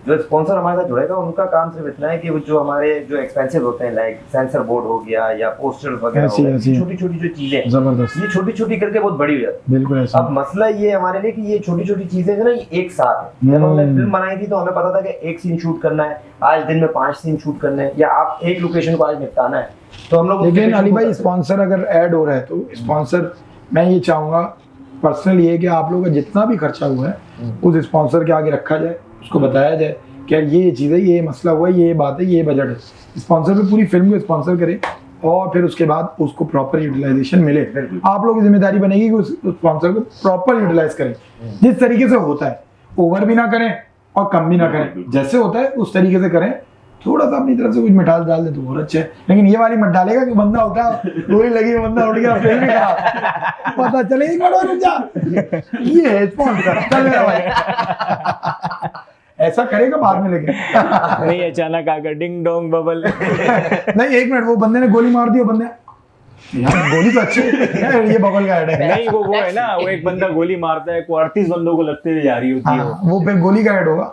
जो स्पॉन्सर हमारे साथ जुड़ेगा उनका काम सिर्फ इतना है कि वो जो हमारे जो एक्सपेंसिव होते हैं, लाइक सेंसर बोर्ड हो गया या पोस्टर्स वगैरह, छोटी छोटी जो चीजें जबरदस्त, ये छोटी छोटी करके बहुत बड़ी हो जाती है। बिल्कुल ऐसा। अब मसला ये हमारे लिए कि ये छोटी छोटी चीजें है ना, ये एक साथ है। जब हमने फिल्म बनाई थी तो हमें पता था कि एक सीन शूट करना है, आज दिन में 5 सीन शूट करने हैं, या आप एक लोकेशन को आज निपटाना है। तो हम लोग, लेकिन अली भाई स्पॉन्सर अगर ऐड हो रहा है तो स्पॉन्सर, मैं ये चाहूँगा पर्सनल ये कि आप लोगों का जितना भी खर्चा हुआ है उस स्पॉन्सर के आगे रखा जाए, उसको बताया जाए क्या ये चीज़ है, ये मसला हुआ है, ये बात है, ये बजट है। स्पॉन्सर पे पूरी फिल्म को स्पॉन्सर करे और फिर उसके बाद उसको प्रॉपर यूटिलाइजेशन मिले। आप लोगों की जिम्मेदारी बनेगी कि उस स्पॉन्सर को प्रॉपर यूटिलाइज करें जिस तरीके से होता है, ओवर भी ना करें और कम भी ना करें, जैसे होता है उस तरीके से करें। थोड़ा सा अपनी तरफ से कुछ मिठास डाल दे तो बहुत अच्छा है, लेकिन ये वाली मत डालेगा कि बंदा उठा, गोली लगी, बंदा उठ गया, फिल्म भी खराब, पता चले एक मिनट और रुक जा, ये है स्पॉन्सर, चल मेरा भाई। ऐसा करेगा बाद में, लेकिन नहीं अचानक आकर डिंग डोंग बबल। नहीं एक मिनट, वो बंदे ने गोली मार दी, वो बंदे यार गोली तो अच्छी है, ये बबल का ऐड है। नहीं वो है ना, वो एक बंदा गोली मारता है, 38 बंदों को लगते हुए जा रही होती है, वो फिर गोली का ऐड होगा।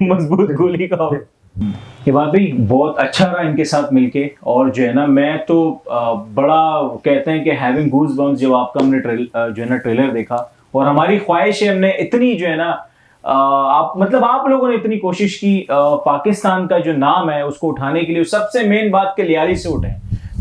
मजबूत गोली का हो। ये बात भी बहुत अच्छा रहा इनके साथ मिलके, और जो है ना मैं तो बड़ा कहते हैं कि हैविंग गूज़बम्प्स जब आपका हमने जो है ना ट्रेलर देखा, और हमारी ख्वाहिश है, हमने इतनी जो है ना आप लोगों ने इतनी कोशिश की पाकिस्तान का जो नाम है उसको उठाने के लिए, सबसे मेन बात के लियारी से उठे।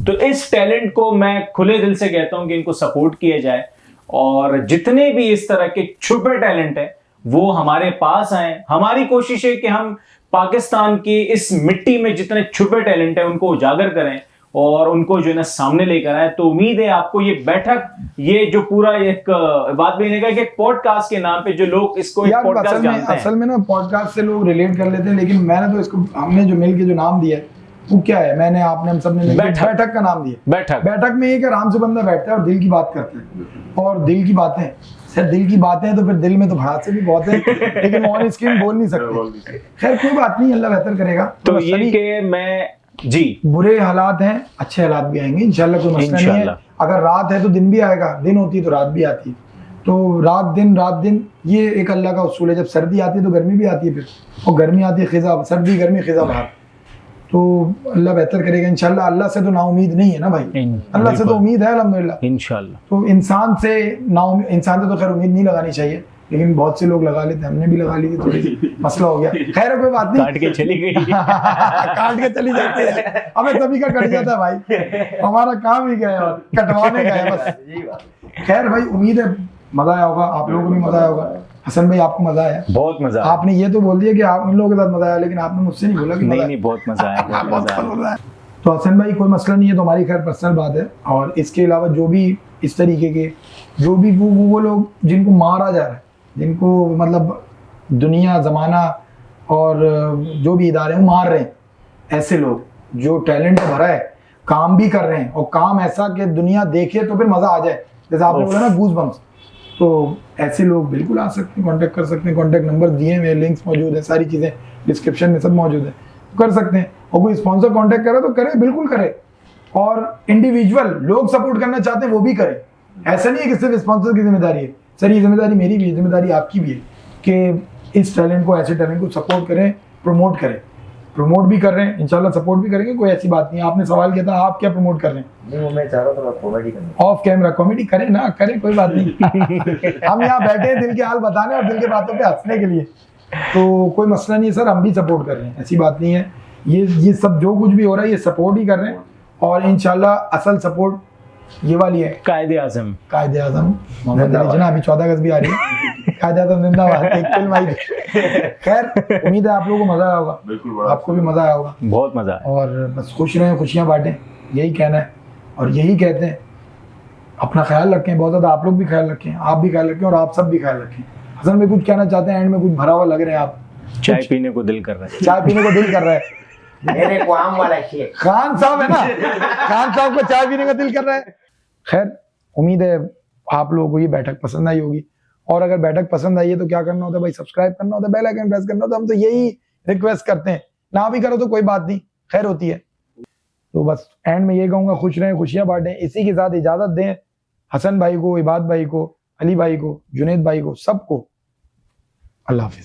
तो इस टैलेंट को मैं खुले दिल से कहता हूं कि इनको सपोर्ट किया जाए, और जितने भी इस तरह के छुपे टैलेंट है वो हमारे पास आए। हमारी कोशिश है कि हम पाकिस्तान की इस मिट्टी में जितने छुपे टैलेंट है उनको उजागर करें और उनको जो है ना सामने लेकर आए। तो उम्मीद है आपको ये बैठक, ये जो पूरा एक बात भी नहीं कि पॉडकास्ट के नाम पे जो लोग इसको एक पॉडकास्ट जानते हैं, असल में ना पॉडकास्ट से लोग रिलेट कर लेते हैं, लेकिन मैंने तो इसको, हमने जो मिल के जो नाम दिया है वो क्या है, मैंने आपने हम सब ने बैठक का नाम दिया। बैठक में एक आराम से बंदा बैठता है और दिल की बात करता है, और दिल की बातें, सर दिल की बातें हैं तो फिर दिल में तो भड़ास भी बहुत है, लेकिन ऑन स्क्रीन बोल नहीं सकते। खैर कोई बात नहीं, अल्लाह बेहतर करेगा। तो ये कि मैं जी, बुरे हालात हैं, अच्छे हालात भी आएंगे इंशाल्लाह, कोई मसला नहीं है। अगर रात है तो दिन भी आएगा, दिन होती है तो रात भी आती है, तो रात दिन ये एक अल्लाह का उसूल है। जब सर्दी आती है तो गर्मी भी आती है, फिर और गर्मी आती है खिज़ा, सर्दी गर्मी खिज़ा बाहर, तो अल्लाह बेहतर करेगा इंशाल्लाह। अल्लाह से तो नाउमीद नहीं है ना भाई, अल्लाह से तो उम्मीद है अल्हम्दुलिल्लाह इंशाल्लाह। तो इंसान से तो खैर उम्मीद नहीं लगानी चाहिए, लेकिन बहुत से लोग लगा लेते हैं, हमने भी लगा ली थी, थोड़ी मसला हो गया। खैर कोई बात नहीं, काट के चली गई। काट के चली जाती है, हमें सभी का कट जाता है भाई, हमारा काम ही क्या है, कटवाने का है बस। खैर भाई उम्मीद है मजा आया होगा, आप लोगों को भी मजा आया होगा। हसन भाई आपको मजा आया? बहुत मजा आया। आपने ये तो बोल दिया कि आप इन लोगों के साथ मजा आया, लेकिन आपने मुझसे नहीं बोला कि नहीं बहुत मजा आया, बहुत मजा आया। तो हसन भाई कोई मसला नहीं है, तो हमारी खैर पर्सनल बात है। और इसके अलावा जो भी इस तरीके के जो भी वो लोग जिनको मारा जा रहा है, जिनको मतलब दुनिया ज़माना और जो भी इदारे वो मार रहे हैं, ऐसे लोग जो टैलेंट भरा है, काम भी कर रहे हैं, और काम ऐसा कि दुनिया देखे तो फिर मज़ा आ जाए, जैसे आपने बोला ना गूज़बम्प्स, तो ऐसे लोग बिल्कुल आ सकते हैं, कांटेक्ट कर सकते हैं। कांटेक्ट नंबर दिए हुए, लिंक्स मौजूद हैं, सारी चीज़ें डिस्क्रिप्शन में सब मौजूद है, कर सकते हैं। और कोई स्पॉन्सर कांटेक्ट करे तो करे, बिल्कुल करे। और इंडिविजुअल लोग सपोर्ट करना चाहते हैं वो भी करें, ऐसा नहीं है कि सिर्फ स्पॉन्सर की जिम्मेदारी है। सर ये जिम्मेदारी मेरी भी है, जिम्मेदारी आपकी भी है कि इस टैलेंट को, ऐसे टैलेंट को सपोर्ट करें, प्रमोट करें। प्रमोट भी कर रहे हैं इंशाल्लाह, सपोर्ट भी करेंगे, कोई ऐसी बात नहीं है। आपने सवाल किया था आप क्या प्रमोट कर रहे हैं? नहीं मैं चाह रहा था कॉमेडी करनी, ऑफ कैमरा कॉमेडी करें ना, करें कोई बात नहीं। हम यहाँ बैठे हैं दिल के हाल बताने और दिल के बातों पे हंसने के लिए, तो कोई मसला नहीं है सर, हम भी सपोर्ट कर रहे हैं, ऐसी बात नहीं है। ये सब जो कुछ भी हो रहा है ये सपोर्ट ही कर रहे हैं, और इंशाल्लाह असल सपोर्ट ये वाली है, कायदे आज़म मोहम्मद अली जिन्ना, अभी 14 अगस्त भी आ रही है, कायदे आज़म जिंदाबाद, एक फिल्म आई। खैर उम्मीद है आप लोगों को मजा आया होगा, बिल्कुल आपको भी मजा आया होगा, बहुत मजा आया। और बस खुश रहें, खुशियां बांटें, यही कहना है। और यही कहते हैं अपना ख्याल रखें, बहुत ज़्यादा आप लोग भी ख्याल रखें, आप भी ख्याल रखें और आप सब भी ख्याल रखें। हसन में कुछ कहना चाहते हैं, एंड में कुछ भरा हुआ लग रहे हैं आप? चाय पीने को दिल कर रहा है, चाय पीने को दिल कर रहा है, मेरे को आम वाला शेख खान साहब है ना, खान साहब को चाय पीने का दिल कर रहा है। खैर उम्मीद है आप लोगों को ये बैठक पसंद आई होगी, और अगर बैठक पसंद आई है तो क्या करना होता है भाई, सब्सक्राइब करना होता है, बेल आइकन प्रेस करना होता है। हम तो यही रिक्वेस्ट करते हैं, ना भी करो तो कोई बात नहीं, खैर होती है। तो बस एंड में ये कहूँगा, खुश रहें, खुशियाँ बांटें। इसी के साथ इजाज़त दें हसन भाई को, इबाद भाई को, अली भाई को, जुनेद भाई को, सबको अल्लाह हाफिज़।